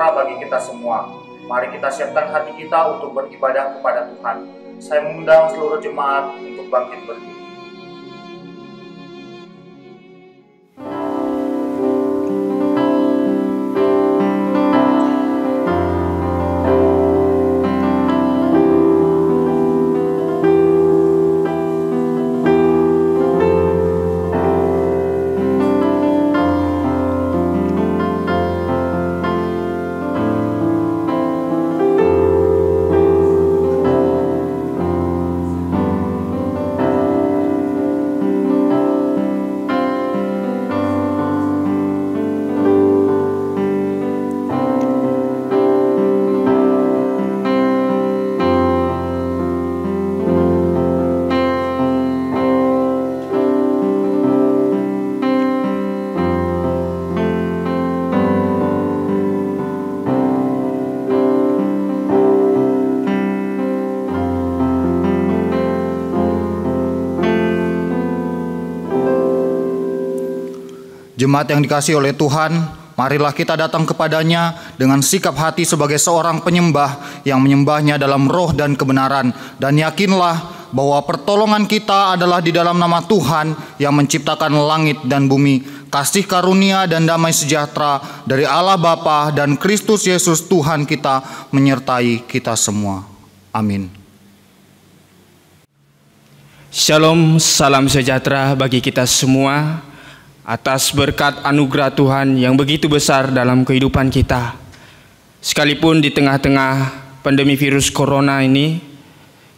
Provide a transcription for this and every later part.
sejahtera bagi kita semua. Mari kita siapkan hati kita untuk beribadah kepada Tuhan. Saya mengundang seluruh jemaat untuk bangkit berdiri. Jemaat yang dikasihi oleh Tuhan, marilah kita datang kepadanya dengan sikap hati sebagai seorang penyembah yang menyembahnya dalam roh dan kebenaran. Dan yakinlah bahwa pertolongan kita adalah di dalam nama Tuhan yang menciptakan langit dan bumi. Kasih karunia dan damai sejahtera dari Allah Bapa dan Kristus Yesus Tuhan kita menyertai kita semua. Amin. Shalom, salam sejahtera bagi kita semua. Atas berkat anugerah Tuhan yang begitu besar dalam kehidupan kita. Sekalipun di tengah-tengah pandemi virus corona ini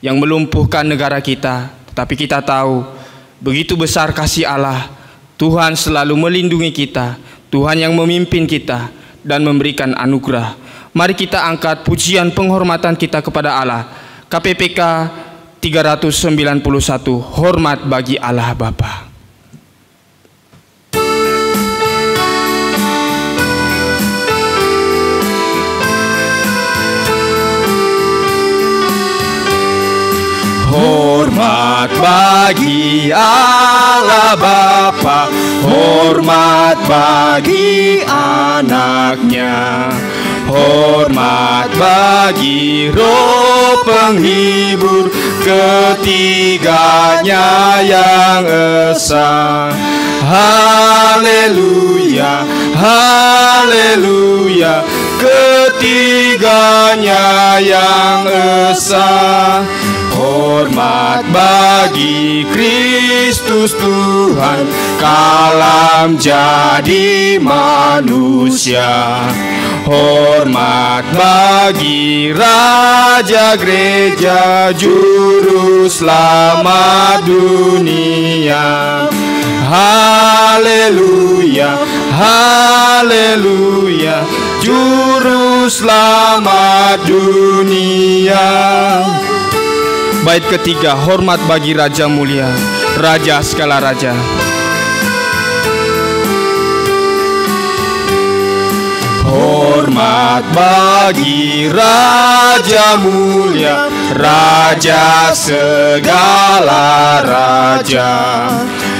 yang melumpuhkan negara kita, tetapi kita tahu begitu besar kasih Allah. Tuhan selalu melindungi kita, Tuhan yang memimpin kita dan memberikan anugerah. Mari kita angkat pujian penghormatan kita kepada Allah. KPPK 391, hormat bagi Allah Bapa. Hormat bagi Allah Bapa, hormat bagi anaknya, hormat bagi Roh Penghibur, ketiganya yang esa. Haleluya, haleluya, ketiganya yang esa. Hormat bagi Kristus Tuhan, kalam jadi manusia. Hormat bagi Raja Gereja, Juru Selamat dunia. Haleluya, haleluya, Juru Selamat dunia. Bait ketiga, hormat bagi Raja Mulia, Raja segala Raja. Hormat bagi Raja Mulia, Raja segala Raja.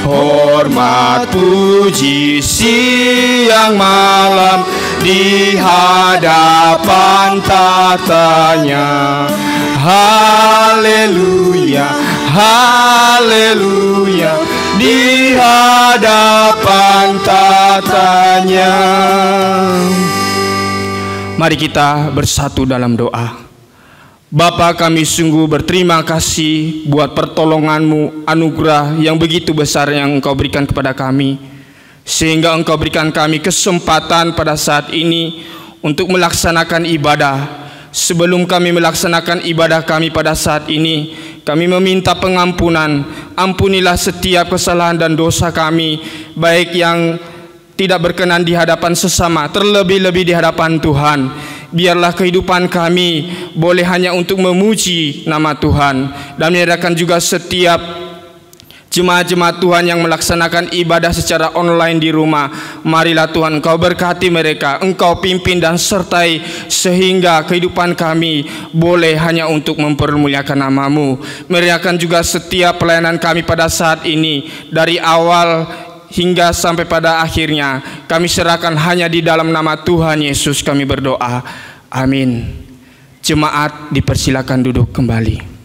Hormat puji siang malam di hadapan tatanya. Haleluya, haleluya, di hadapan tatanya. Mari kita bersatu dalam doa. Bapa, kami sungguh berterima kasih buat pertolongan-Mu, anugerah yang begitu besar yang Engkau berikan kepada kami, sehingga Engkau berikan kami kesempatan pada saat ini untuk melaksanakan ibadah. Sebelum kami melaksanakan ibadah kami pada saat ini, kami meminta pengampunan. Ampunilah setiap kesalahan dan dosa kami, baik yang tidak berkenan di hadapan sesama, terlebih-lebih di hadapan Tuhan. Biarlah kehidupan kami boleh hanya untuk memuji nama Tuhan, dan menyerahkan juga setiap jemaat-jemaat Tuhan yang melaksanakan ibadah secara online di rumah. Marilah Tuhan Engkau berkati mereka, Engkau pimpin dan sertai, sehingga kehidupan kami boleh hanya untuk mempermuliakan nama-Mu. Meriahkan juga setiap pelayanan kami pada saat ini, dari awal hingga sampai pada akhirnya kami serahkan hanya di dalam nama Tuhan Yesus kami berdoa. Amin. Jemaat dipersilakan duduk kembali.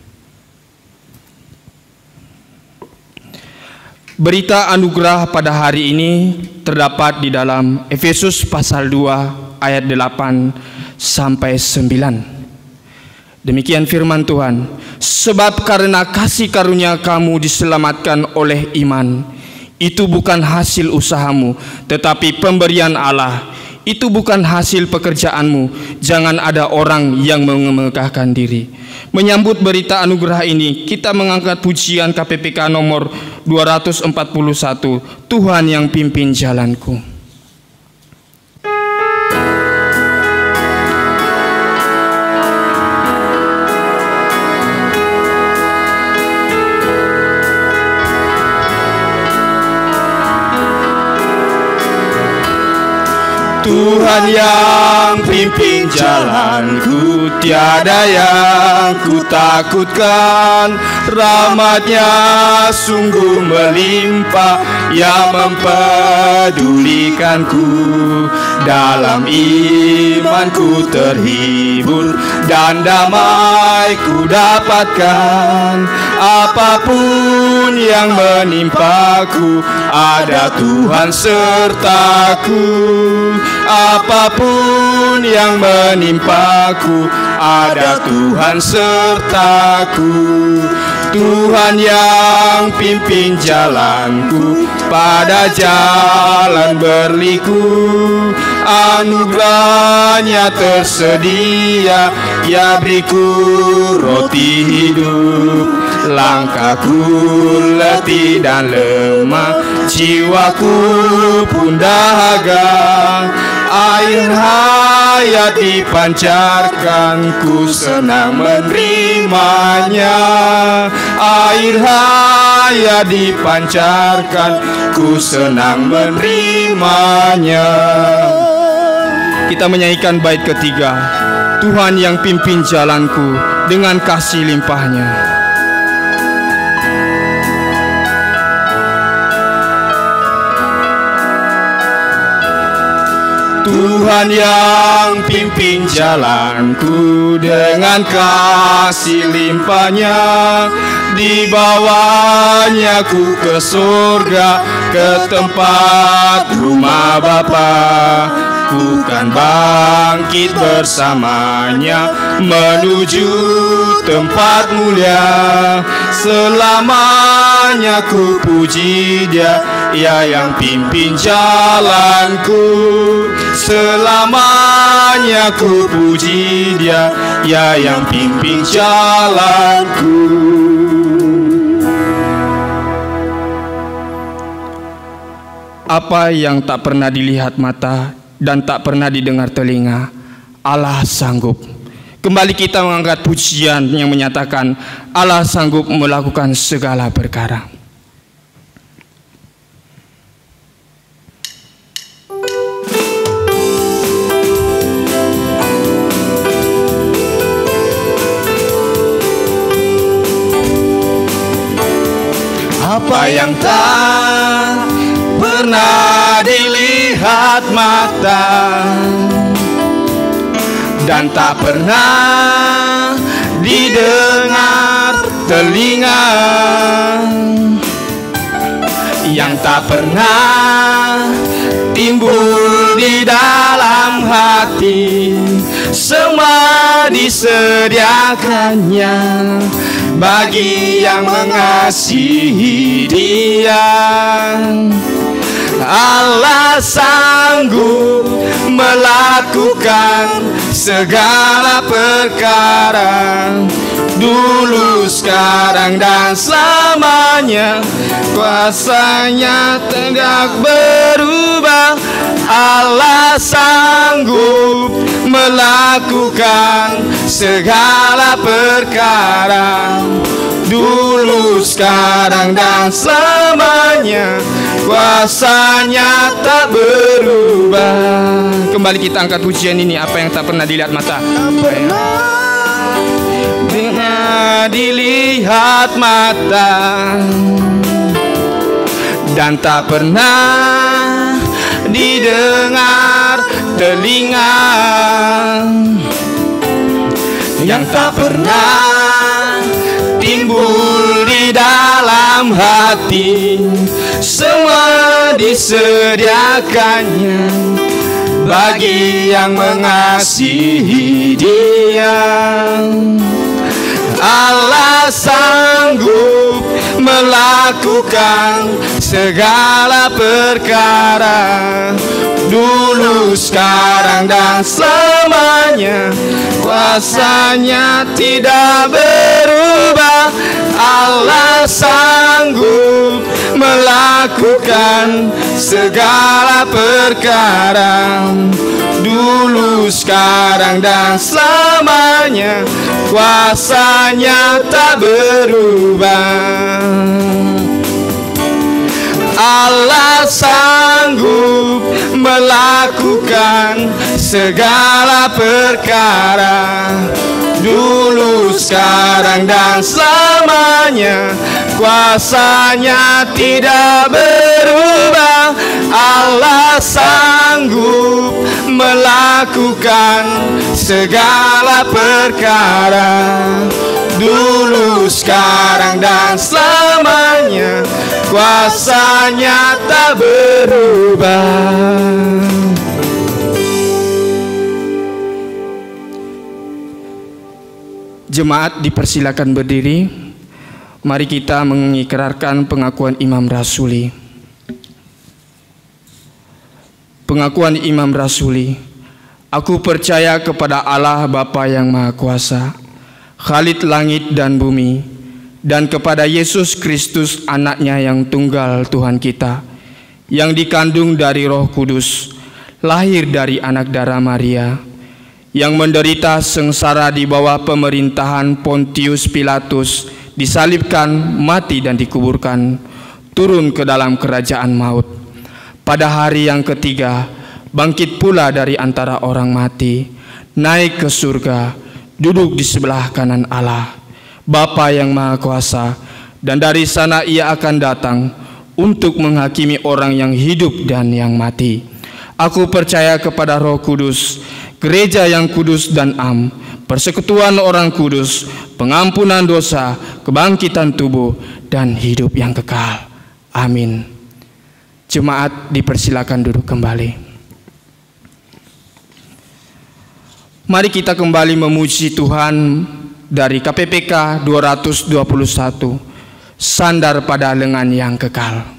Berita anugerah pada hari ini terdapat di dalam Efesus pasal 2 ayat 8 sampai 9. Demikian firman Tuhan. Sebab karena kasih karunia kamu diselamatkan oleh iman. Itu bukan hasil usahamu, tetapi pemberian Allah. Itu bukan hasil pekerjaanmu. Jangan ada orang yang memegahkan diri. Menyambut berita anugerah ini, kita mengangkat pujian KPPK nomor 241, Tuhan yang pimpin jalanku. Tuhan yang pimpin jalanku, tiada yang ku takutkan. Rahmat-Nya sungguh melimpah, yang mempedulikanku. Dalam imanku terhibur, dan damai ku dapatkan. Apapun yang menimpaku, ada Tuhan sertaku. Apapun yang menimpaku, ada Tuhan sertaku. Tuhan yang pimpin jalanku, pada jalan berliku. Anugerah-Nya tersedia, Ia beriku roti hidup. Langkahku letih dan lemah, jiwaku pun dahaga. Air hayat dipancarkan, ku senang menerimanya. Air hayat dipancarkan, ku senang menerimanya. Kita menyanyikan bait ketiga, Tuhan yang pimpin jalanku dengan kasih limpahnya. Tuhan yang pimpin jalanku, dengan kasih limpahnya. Dibawanya ku ke surga, ke tempat rumah Bapa. Ku kan bangkit bersamanya, menuju tempat mulia. Selamanya ku puji Dia, Ia yang pimpin jalanku. Selamanya ku puji Dia, Ia yang pimpin jalanku. Apa yang tak pernah dilihat mata dan tak pernah didengar telinga, Allah sanggup. Kembali kita mengangkat pujian yang menyatakan Allah sanggup melakukan segala perkara. Apa yang tak pernah dilihat mata dan tak pernah didengar telinga, yang tak pernah timbul di dalam hati, semua disediakannya bagi yang mengasihi Dia. Allah sanggup melakukan segala perkara, dulu, sekarang, dan selamanya. Kuasa-Nya tidak berubah. Allah sanggup melakukan segala perkara, dulu, sekarang, dan selamanya. Kuasa-Nya tak berubah. Kembali kita angkat pujian ini, apa yang tak pernah dilihat mata. Pernah dilihat mata dan tak pernah didengar telinga, yang tak pernah timbul di dalam hati. Semua disediakannya bagi yang mengasihi Dia. Allah sanggup melakukan segala perkara, dulu, sekarang, dan selamanya. Kuasanya tidak berubah. Allah sanggup melakukan segala perkara, dulu, sekarang, dan selamanya. Kuasanya tak berubah. Allah sanggup melakukan segala perkara, dulu, sekarang, dan selamanya. Kuasanya tidak berubah. Allah sanggup melakukan segala perkara, dulu, sekarang, dan selamanya. Kuasanya tak berubah. Jemaat dipersilakan berdiri. Mari kita mengikrarkan pengakuan Imam Rasuli. Pengakuan Imam Rasuli. Aku percaya kepada Allah Bapa yang Maha Kuasa, Khalid langit dan bumi, dan kepada Yesus Kristus anaknya yang tunggal Tuhan kita, yang dikandung dari Roh Kudus, lahir dari anak darah Maria, yang menderita sengsara di bawah pemerintahan Pontius Pilatus, disalibkan, mati, dan dikuburkan, turun ke dalam kerajaan maut. Pada hari yang ketiga, bangkit pula dari antara orang mati, naik ke surga, duduk di sebelah kanan Allah, Bapa yang Maha Kuasa, dan dari sana Ia akan datang untuk menghakimi orang yang hidup dan yang mati. Aku percaya kepada Roh Kudus, gereja yang kudus dan am, persekutuan orang kudus, pengampunan dosa, kebangkitan tubuh, dan hidup yang kekal. Amin. Jemaat dipersilakan duduk kembali. Mari kita kembali memuji Tuhan dari KPPK 221, sandar pada lengan yang kekal.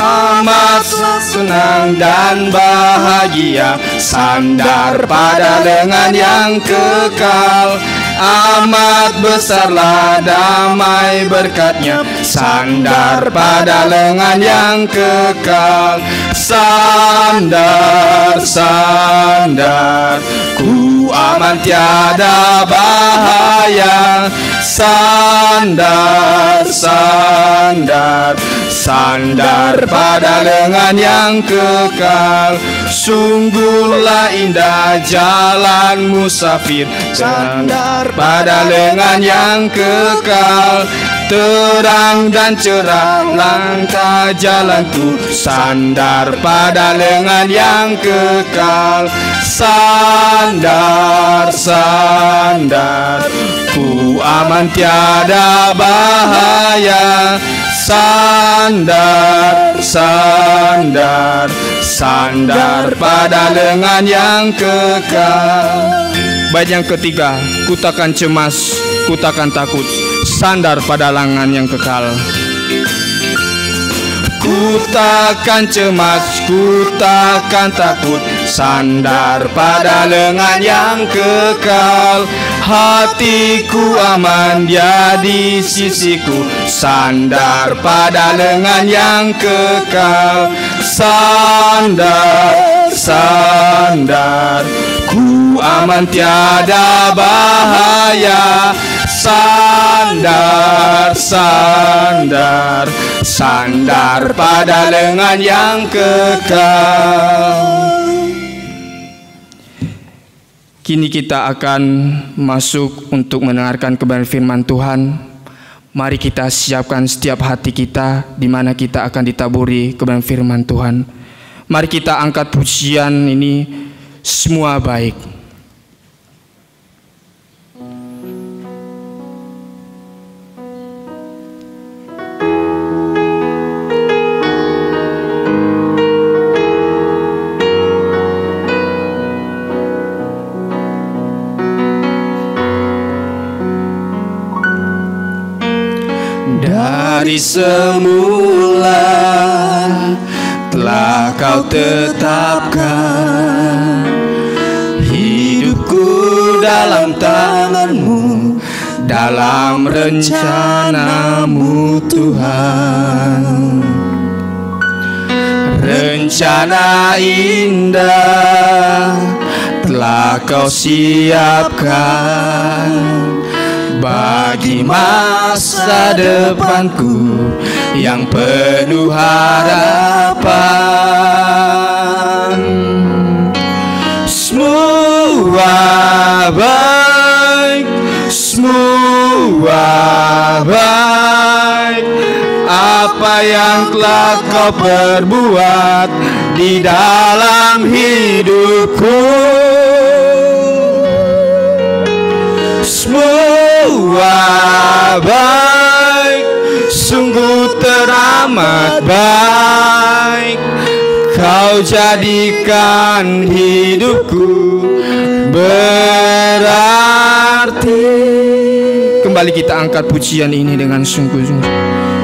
Amat senang dan bahagia, sandar pada lengan yang kekal. Amat besarlah damai berkat-Nya, sandar pada lengan yang kekal. Sandar, sandar, ku aman tiada bahaya. Sandar, sandar, sandar pada lengan yang kekal. Sungguhlah indah jalan musafir, sandar pada lengan yang kekal. Terang dan cerah langkah jalanku, sandar pada lengan yang kekal. Sandar, sandar, ku aman tiada bahaya. Sandar, sandar, sandar pada lengan yang kekal. Bait yang ketiga, ku takkan cemas, ku takkan takut, sandar pada lengan yang kekal. Ku takkan cemas, ku takkan takut, sandar pada lengan yang kekal. Hatiku aman, Dia di sisiku, sandar pada lengan yang kekal. Sandar, sandar, ku aman tiada bahaya. Sandar, sandar, sandar pada lengan yang kekal. Kini kita akan masuk untuk mendengarkan kebenaran firman Tuhan. Mari kita siapkan setiap hati kita di mana kita akan ditaburi kebenaran firman Tuhan. Mari kita angkat pujian ini, semua baik. Dari semula telah Kau tetapkan hidupku dalam tangan-Mu, dalam rencana-Mu Tuhan. Rencana indah telah Kau siapkan bagi masa depanku yang penuh harapan. Semua baik, semua baik. Apa yang telah Kau perbuat di dalam hidupku, semua baik, sungguh teramat baik. Kau jadikan hidupku berarti. Kembali kita angkat pujian ini dengan sungguh-sungguh.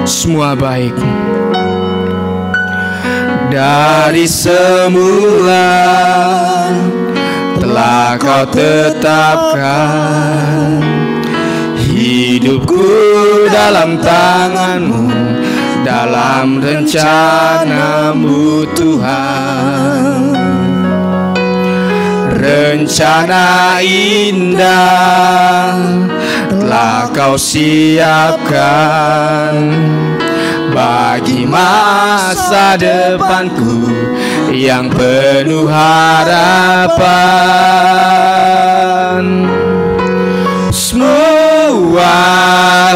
Semua baik. Dari semula telah Kau tetapkan hidupku dalam tangan-Mu, dalam rencana-Mu Tuhan. Rencana indah telah Kau siapkan bagi masa depanku yang penuh harapan. Semua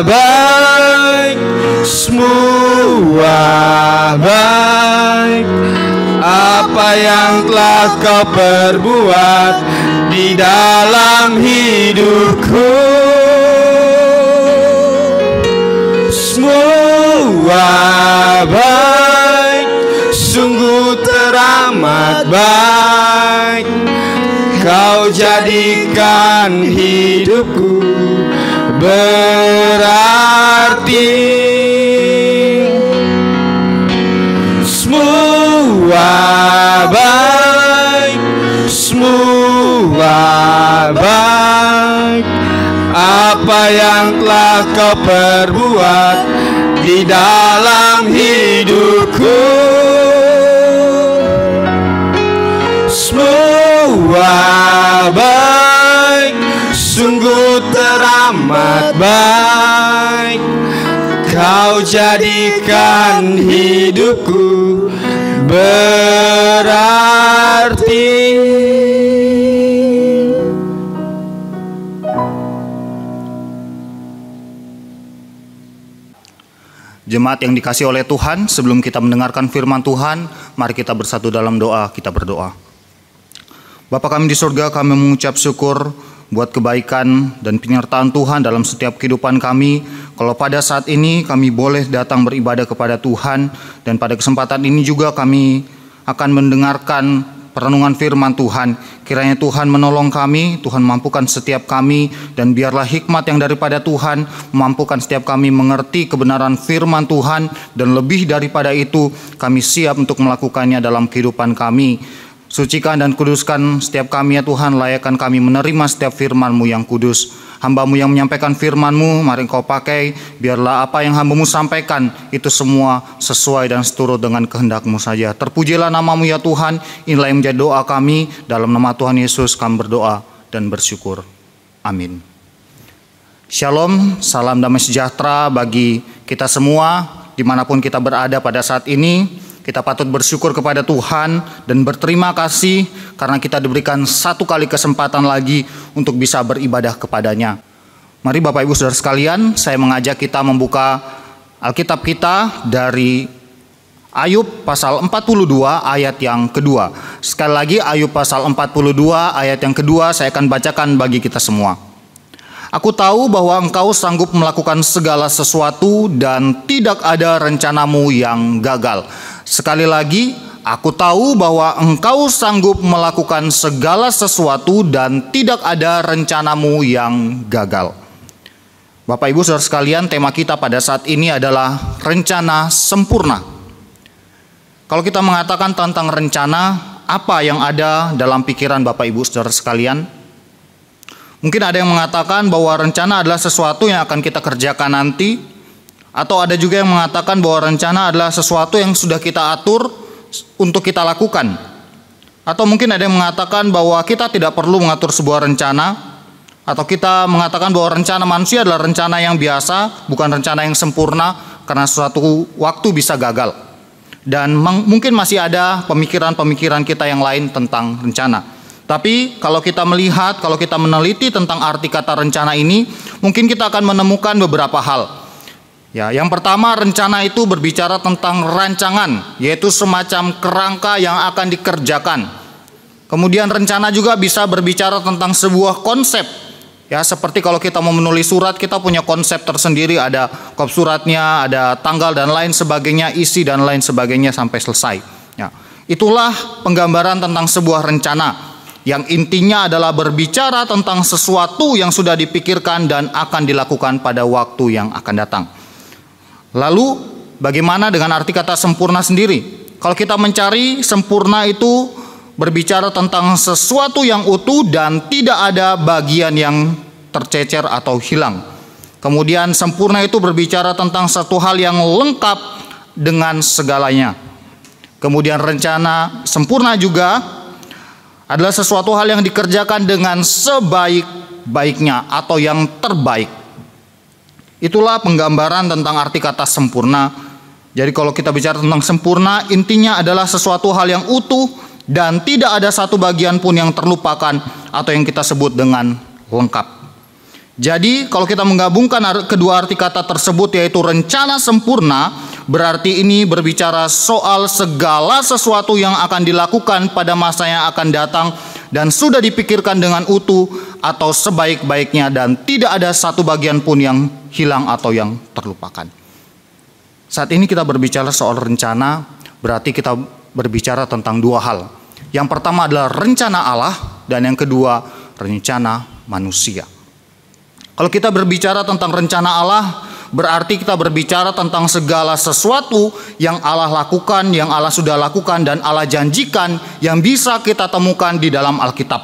baik, semua baik. Apa yang telah Kau perbuat di dalam hidupku, semua baik, sungguh teramat baik. Kau jadikan hidupku berarti. Semua baik, semua baik. Apa yang telah Kau perbuat di dalam hidupku, semua baik, sungguh teramat baik. Kau jadikan hidupku berarti. Jemaat yang dikasihi oleh Tuhan, sebelum kita mendengarkan firman Tuhan, mari kita bersatu dalam doa, kita berdoa. Bapa kami di surga, kami mengucap syukur buat kebaikan dan penyertaan Tuhan dalam setiap kehidupan kami. Kalau pada saat ini kami boleh datang beribadah kepada Tuhan, dan pada kesempatan ini juga kami akan mendengarkan perenungan firman Tuhan. Kiranya Tuhan menolong kami, Tuhan mampukan setiap kami, dan biarlah hikmat yang daripada Tuhan mampukan setiap kami mengerti kebenaran firman Tuhan, dan lebih daripada itu kami siap untuk melakukannya dalam kehidupan kami. Sucikan dan kuduskan setiap kami ya Tuhan, layakkan kami menerima setiap firman-Mu yang kudus. Hamba-Mu yang menyampaikan firman-Mu, mari Engkau pakai, biarlah apa yang hamba-Mu sampaikan itu semua sesuai dan seturut dengan kehendak-Mu saja. Terpujilah nama-Mu ya Tuhan, inilah yang menjadi doa kami, dalam nama Tuhan Yesus kami berdoa dan bersyukur. Amin. Shalom, salam damai sejahtera bagi kita semua, dimanapun kita berada pada saat ini. kita patut bersyukur kepada Tuhan dan berterima kasih karena kita diberikan satu kali kesempatan lagi untuk bisa beribadah kepadanya. Mari Bapak Ibu Saudara sekalian, saya mengajak kita membuka Alkitab kita dari Ayub pasal 42 ayat yang kedua. Sekali lagi Ayub pasal 42 ayat yang kedua saya akan bacakan bagi kita semua. Aku tahu bahwa engkau sanggup melakukan segala sesuatu dan tidak ada rencanamu yang gagal. Sekali lagi, aku tahu bahwa engkau sanggup melakukan segala sesuatu dan tidak ada rencanamu yang gagal. Bapak Ibu Saudara sekalian, tema kita pada saat ini adalah rencana sempurna. Kalau kita mengatakan tentang rencana, apa yang ada dalam pikiran Bapak Ibu Saudara sekalian? Mungkin ada yang mengatakan bahwa rencana adalah sesuatu yang akan kita kerjakan nanti, atau ada juga yang mengatakan bahwa rencana adalah sesuatu yang sudah kita atur untuk kita lakukan. Atau mungkin ada yang mengatakan bahwa kita tidak perlu mengatur sebuah rencana, atau kita mengatakan bahwa rencana manusia adalah rencana yang biasa, bukan rencana yang sempurna, karena suatu waktu bisa gagal. Dan mungkin masih ada pemikiran-pemikiran kita yang lain tentang rencana. Tapi kalau kita melihat, kalau kita meneliti tentang arti kata rencana ini, mungkin kita akan menemukan beberapa hal. Ya, yang pertama, rencana itu berbicara tentang rancangan, yaitu semacam kerangka yang akan dikerjakan. Kemudian rencana juga bisa berbicara tentang sebuah konsep. Ya, seperti kalau kita mau menulis surat, kita punya konsep tersendiri, ada kop suratnya, ada tanggal dan lain sebagainya, isi dan lain sebagainya sampai selesai. Ya, itulah penggambaran tentang sebuah rencana. Yang intinya adalah berbicara tentang sesuatu yang sudah dipikirkan dan akan dilakukan pada waktu yang akan datang. Lalu bagaimana dengan arti kata sempurna sendiri? Kalau kita mencari, sempurna itu berbicara tentang sesuatu yang utuh dan tidak ada bagian yang tercecer atau hilang. Kemudian sempurna itu berbicara tentang satu hal yang lengkap dengan segalanya. Kemudian rencana sempurna juga adalah sesuatu hal yang dikerjakan dengan sebaik-baiknya atau yang terbaik. Itulah penggambaran tentang arti kata sempurna. Jadi kalau kita bicara tentang sempurna, intinya adalah sesuatu hal yang utuh dan tidak ada satu bagian pun yang terlupakan atau yang kita sebut dengan lengkap. Jadi kalau kita menggabungkan kedua arti kata tersebut, yaitu rencana sempurna, berarti ini berbicara soal segala sesuatu yang akan dilakukan pada masa yang akan datang dan sudah dipikirkan dengan utuh atau sebaik-baiknya dan tidak ada satu bagian pun yang hilang atau yang terlupakan. Saat ini kita berbicara soal rencana, berarti kita berbicara tentang dua hal. Yang pertama adalah rencana Allah dan yang kedua rencana manusia. Kalau kita berbicara tentang rencana Allah, berarti kita berbicara tentang segala sesuatu yang Allah lakukan, yang Allah sudah lakukan dan Allah janjikan yang bisa kita temukan di dalam Alkitab,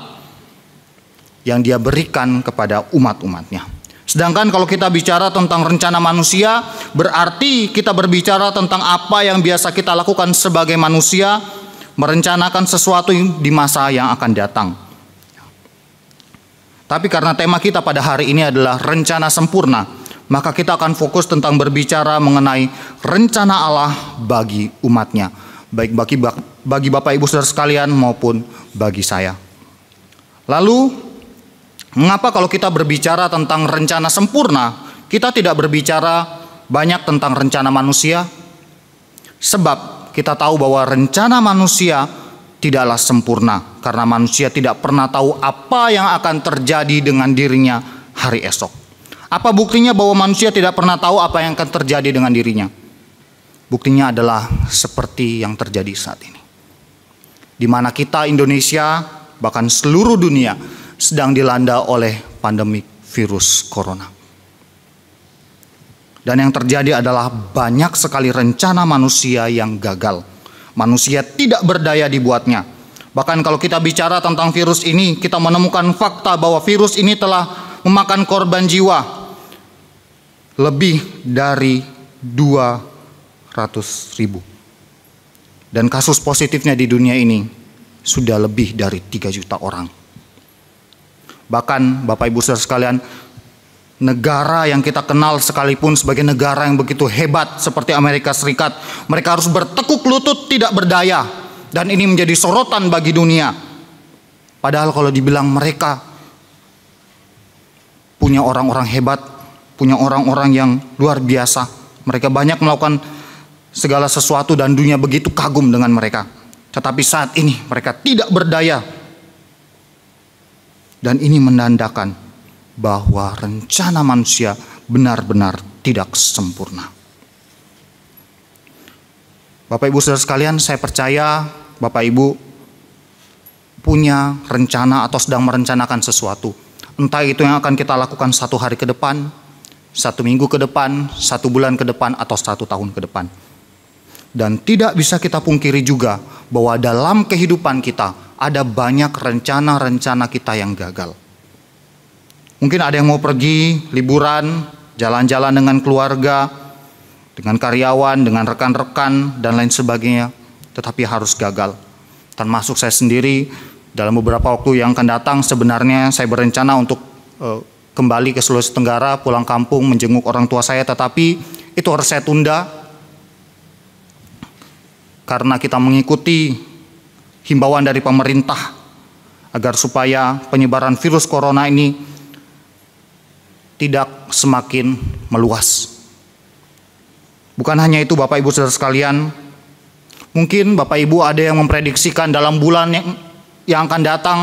yang Dia berikan kepada umat-umatnya. Sedangkan kalau kita bicara tentang rencana manusia, berarti kita berbicara tentang apa yang biasa kita lakukan sebagai manusia, merencanakan sesuatu di masa yang akan datang. Tapi karena tema kita pada hari ini adalah rencana sempurna, maka kita akan fokus tentang berbicara mengenai rencana Allah bagi umatnya, baik bagi Bapak Ibu Saudara sekalian maupun bagi saya. Lalu, mengapa kalau kita berbicara tentang rencana sempurna, kita tidak berbicara banyak tentang rencana manusia? Sebab kita tahu bahwa rencana manusia tidaklah sempurna, karena manusia tidak pernah tahu apa yang akan terjadi dengan dirinya hari esok. Apa buktinya bahwa manusia tidak pernah tahu apa yang akan terjadi dengan dirinya? Buktinya adalah seperti yang terjadi saat ini, di mana kita Indonesia, bahkan seluruh dunia sedang dilanda oleh pandemi virus corona. Dan yang terjadi adalah banyak sekali rencana manusia yang gagal. Manusia tidak berdaya dibuatnya. Bahkan kalau kita bicara tentang virus ini, kita menemukan fakta bahwa virus ini telah memakan korban jiwa lebih dari 200.000. Dan kasus positifnya di dunia ini sudah lebih dari 3 juta orang. Bahkan Bapak Ibu Saudara sekalian, Negara yang kita kenal sekalipun sebagai negara yang begitu hebat seperti Amerika Serikat, mereka harus bertekuk lutut tidak berdaya, dan ini menjadi sorotan bagi dunia. Padahal kalau dibilang mereka punya orang-orang hebat, punya orang-orang yang luar biasa, mereka banyak melakukan segala sesuatu dan dunia begitu kagum dengan mereka. Tetapi saat ini mereka tidak berdaya, dan ini menandakan bahwa rencana manusia benar-benar tidak sempurna. Bapak Ibu Saudara sekalian, saya percaya Bapak Ibu punya rencana atau sedang merencanakan sesuatu. Entah itu yang akan kita lakukan 1 hari ke depan, 1 minggu ke depan, 1 bulan ke depan, atau 1 tahun ke depan. Dan tidak bisa kita pungkiri juga bahwa dalam kehidupan kita ada banyak rencana-rencana kita yang gagal. Mungkin ada yang mau pergi liburan, jalan-jalan dengan keluarga, dengan karyawan, dengan rekan-rekan, dan lain sebagainya, tetapi harus gagal. Termasuk saya sendiri, dalam beberapa waktu yang akan datang sebenarnya saya berencana untuk kembali ke Sulawesi Tenggara, pulang kampung, menjenguk orang tua saya, tetapi itu harus saya tunda karena kita mengikuti himbauan dari pemerintah agar supaya penyebaran virus corona ini tidak semakin meluas. Bukan hanya itu Bapak Ibu Saudara sekalian, mungkin Bapak Ibu ada yang memprediksikan dalam bulan yang akan datang,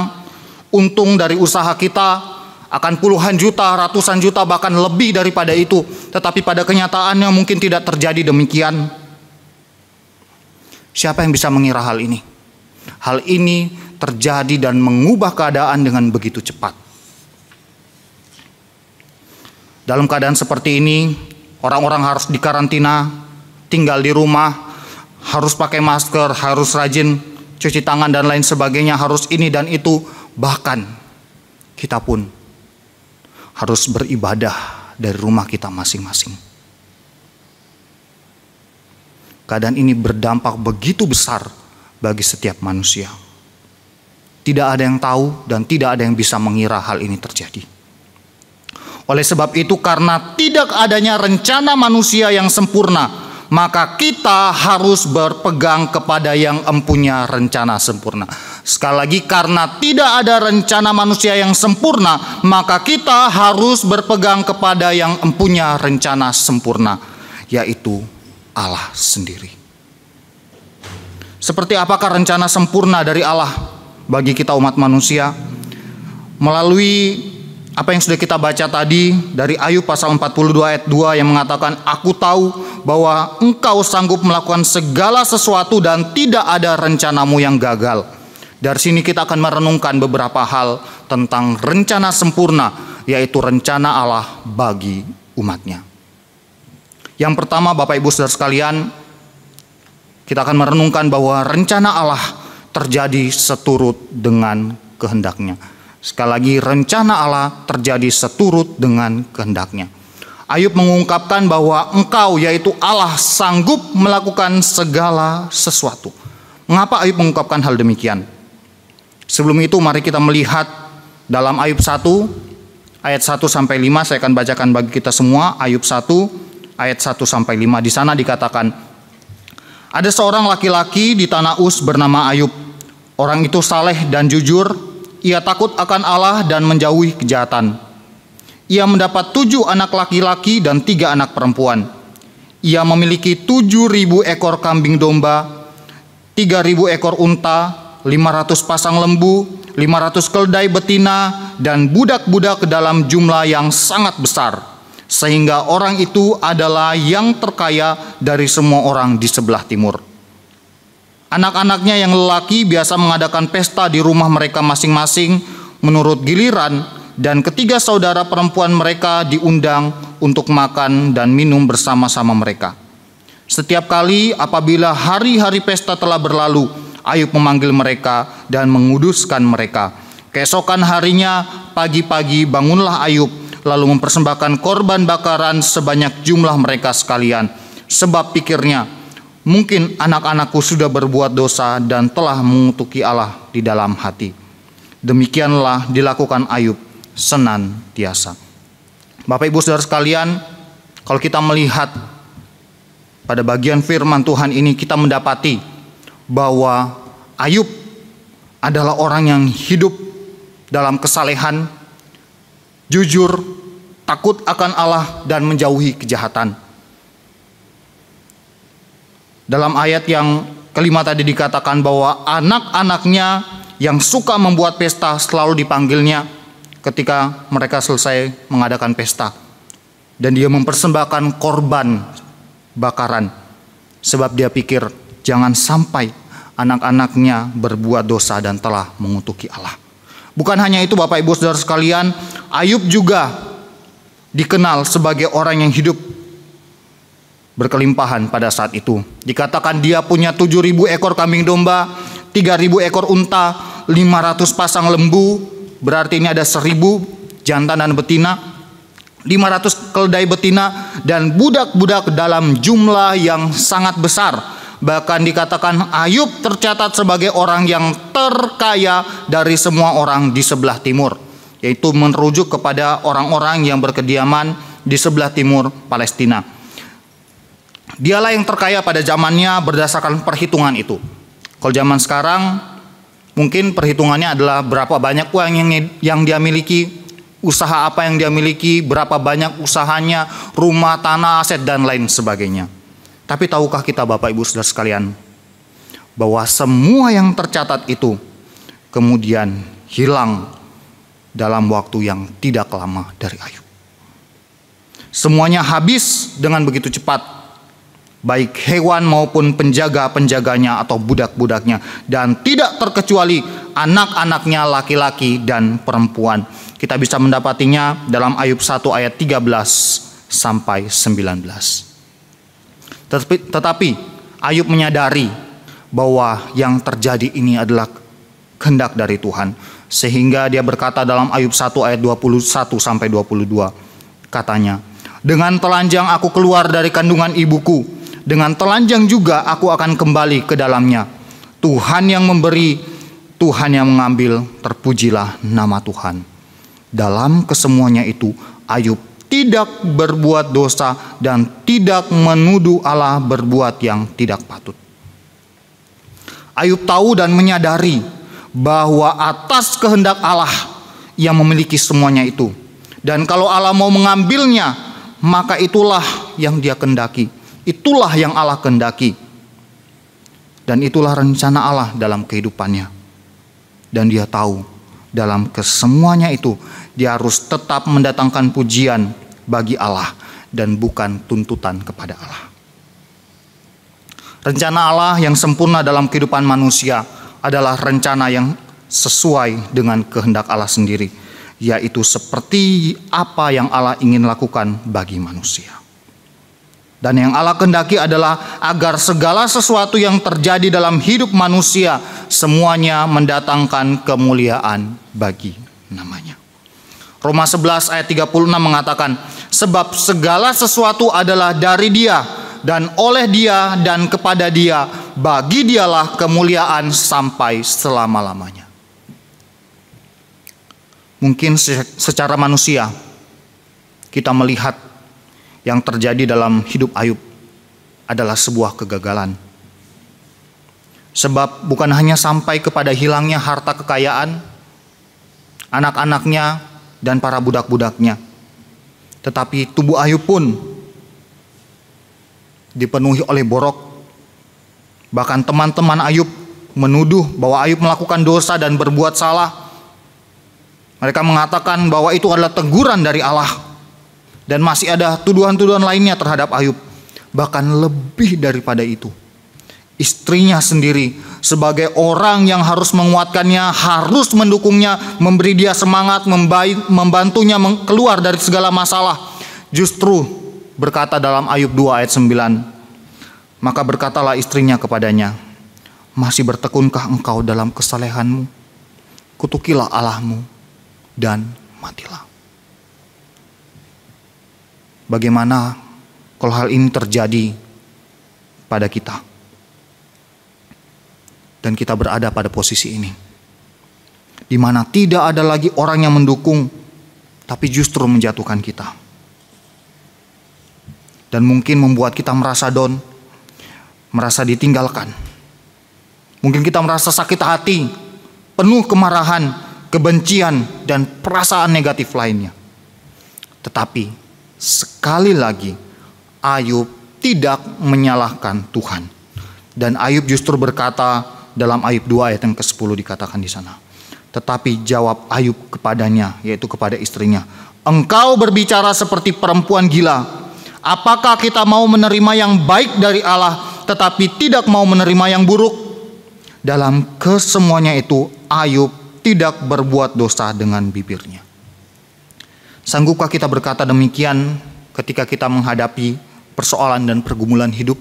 untung dari usaha kita akan puluhan juta, ratusan juta, bahkan lebih daripada itu. Tetapi pada kenyataannya mungkin tidak terjadi demikian. Siapa yang bisa mengira hal ini? Hal ini terjadi dan mengubah keadaan dengan begitu cepat. Dalam keadaan seperti ini, orang-orang harus dikarantina, tinggal di rumah, harus pakai masker, harus rajin cuci tangan dan lain sebagainya, harus ini dan itu. Bahkan kita pun harus beribadah dari rumah kita masing-masing. Keadaan ini berdampak begitu besar bagi setiap manusia. Tidak ada yang tahu dan tidak ada yang bisa mengira hal ini terjadi. Oleh sebab itu, karena tidak adanya rencana manusia yang sempurna, maka kita harus berpegang kepada yang empunya rencana sempurna. Sekali lagi, karena tidak ada rencana manusia yang sempurna, maka kita harus berpegang kepada yang empunya rencana sempurna, yaitu Allah sendiri. Seperti apakah rencana sempurna dari Allah bagi kita umat manusia? Melalui apa yang sudah kita baca tadi dari Ayub pasal 42 ayat 2 yang mengatakan, "Aku tahu bahwa engkau sanggup melakukan segala sesuatu dan tidak ada rencanamu yang gagal." Dari sini kita akan merenungkan beberapa hal tentang rencana sempurna, yaitu rencana Allah bagi umatnya. Yang pertama Bapak Ibu Saudara sekalian, kita akan merenungkan bahwa rencana Allah terjadi seturut dengan kehendaknya. Sekali lagi, rencana Allah terjadi seturut dengan kehendaknya. Ayub mengungkapkan bahwa engkau, yaitu Allah, sanggup melakukan segala sesuatu. Mengapa Ayub mengungkapkan hal demikian? Sebelum itu mari kita melihat dalam Ayub 1 ayat 1-5. Saya akan bacakan bagi kita semua. Ayub 1 ayat 1-5. Di sana dikatakan, ada seorang laki-laki di tanah Uz bernama Ayub. Orang itu saleh dan jujur. Ia takut akan Allah dan menjauhi kejahatan. Ia mendapat 7 anak laki-laki dan 3 anak perempuan. Ia memiliki 7.000 ekor kambing domba, 3.000 ekor unta, 500 pasang lembu, 500 keledai betina, dan budak-budak dalam jumlah yang sangat besar. Sehingga orang itu adalah yang terkaya dari semua orang di sebelah timur. Anak-anaknya yang lelaki biasa mengadakan pesta di rumah mereka masing-masing menurut giliran, dan ketiga saudara perempuan mereka diundang untuk makan dan minum bersama-sama mereka. Setiap kali apabila hari-hari pesta telah berlalu, Ayub memanggil mereka dan menguduskan mereka. Keesokan harinya pagi-pagi bangunlah Ayub, lalu mempersembahkan korban bakaran sebanyak jumlah mereka sekalian. Sebab pikirnya, mungkin anak-anakku sudah berbuat dosa dan telah mengutuki Allah di dalam hati. Demikianlah dilakukan Ayub senantiasa. Bapak Ibu Saudara sekalian, kalau kita melihat pada bagian firman Tuhan ini, kita mendapati bahwa Ayub adalah orang yang hidup dalam kesalehan, jujur, takut akan Allah, dan menjauhi kejahatan. Dalam ayat yang kelima tadi dikatakan bahwa anak-anaknya yang suka membuat pesta selalu dipanggilnya ketika mereka selesai mengadakan pesta. Dan dia mempersembahkan korban bakaran. Sebab dia pikir jangan sampai anak-anaknya berbuat dosa dan telah mengutuki Allah. Bukan hanya itu Bapak Ibu Saudara sekalian, Ayub juga dikenal sebagai orang yang hidup berkelimpahan pada saat itu. Dikatakan dia punya 7.000 ekor kambing domba, 3.000 ekor unta, 500 pasang lembu. Berarti ini ada 1.000 jantan dan betina, 500 keledai betina, dan budak-budak dalam jumlah yang sangat besar. Bahkan dikatakan Ayub tercatat sebagai orang yang terkaya dari semua orang di sebelah timur, yaitu merujuk kepada orang-orang yang berkediaman di sebelah timur Palestina. Dialah yang terkaya pada zamannya berdasarkan perhitungan itu. Kalau zaman sekarang mungkin perhitungannya adalah berapa banyak uang yang dia miliki, usaha apa yang dia miliki, berapa banyak usahanya, rumah, tanah, aset, dan lain sebagainya. Tapi tahukah kita Bapak Ibu Saudara sekalian, bahwa semua yang tercatat itu kemudian hilang dalam waktu yang tidak lama dari Ayub. Semuanya habis dengan begitu cepat. Baik hewan maupun penjaga-penjaganya atau budak-budaknya, dan tidak terkecuali anak-anaknya laki-laki dan perempuan. Kita bisa mendapatinya dalam Ayub 1 ayat 13 sampai 19. Tetapi Ayub menyadari bahwa yang terjadi ini adalah kehendak dari Tuhan, sehingga dia berkata dalam Ayub 1 ayat 21 sampai 22, katanya, "Dengan telanjang aku keluar dari kandungan ibuku, dengan telanjang juga aku akan kembali ke dalamnya. Tuhan yang memberi, Tuhan yang mengambil, terpujilah nama Tuhan." Dalam kesemuanya itu, Ayub tidak berbuat dosa dan tidak menuduh Allah berbuat yang tidak patut. Ayub tahu dan menyadari bahwa atas kehendak Allah ia memiliki semuanya itu. Dan kalau Allah mau mengambilnya, maka itulah yang dia kehendaki. Itulah yang Allah kehendaki. Dan itulah rencana Allah dalam kehidupannya. Dan dia tahu dalam kesemuanya itu dia harus tetap mendatangkan pujian bagi Allah dan bukan tuntutan kepada Allah. Rencana Allah yang sempurna dalam kehidupan manusia adalah rencana yang sesuai dengan kehendak Allah sendiri, yaitu seperti apa yang Allah ingin lakukan bagi manusia. Dan yang Allah kehendaki adalah agar segala sesuatu yang terjadi dalam hidup manusia semuanya mendatangkan kemuliaan bagi namanya. Roma 11 ayat 36 mengatakan, "Sebab segala sesuatu adalah dari Dia dan oleh Dia dan kepada Dia, bagi Dialah kemuliaan sampai selama-lamanya." Mungkin secara manusia kita melihat yang terjadi dalam hidup Ayub adalah sebuah kegagalan. Sebab bukan hanya sampai kepada hilangnya harta kekayaan, anak-anaknya, dan para budak-budaknya, tetapi tubuh Ayub pun dipenuhi oleh borok. Bahkan teman-teman Ayub menuduh bahwa Ayub melakukan dosa dan berbuat salah. Mereka mengatakan bahwa itu adalah teguran dari Allah. Dan masih ada tuduhan-tuduhan lainnya terhadap Ayub. Bahkan lebih daripada itu, istrinya sendiri sebagai orang yang harus menguatkannya, harus mendukungnya, memberi dia semangat, membantunya keluar dari segala masalah, justru berkata dalam Ayub 2 ayat 9, "Maka berkatalah istrinya kepadanya, masih bertekunkah engkau dalam kesalehanmu? Kutukilah Allahmu dan matilah." Bagaimana kalau hal ini terjadi pada kita dan kita berada pada posisi ini, di mana tidak ada lagi orang yang mendukung, tapi justru menjatuhkan kita? dan mungkin membuat kita merasa down, merasa ditinggalkan. Mungkin kita merasa sakit hati, penuh kemarahan, kebencian, dan perasaan negatif lainnya. Tetapi sekali lagi Ayub tidak menyalahkan Tuhan. Dan Ayub justru berkata dalam Ayub 2 ayat yang ke-10 dikatakan di sana. Tetapi jawab Ayub kepadanya, yaitu kepada istrinya, "Engkau berbicara seperti perempuan gila. Apakah kita mau menerima yang baik dari Allah, tetapi tidak mau menerima yang buruk?" Dalam kesemuanya itu, Ayub tidak berbuat dosa dengan bibirnya. Sanggupkah kita berkata demikian ketika kita menghadapi persoalan dan pergumulan hidup?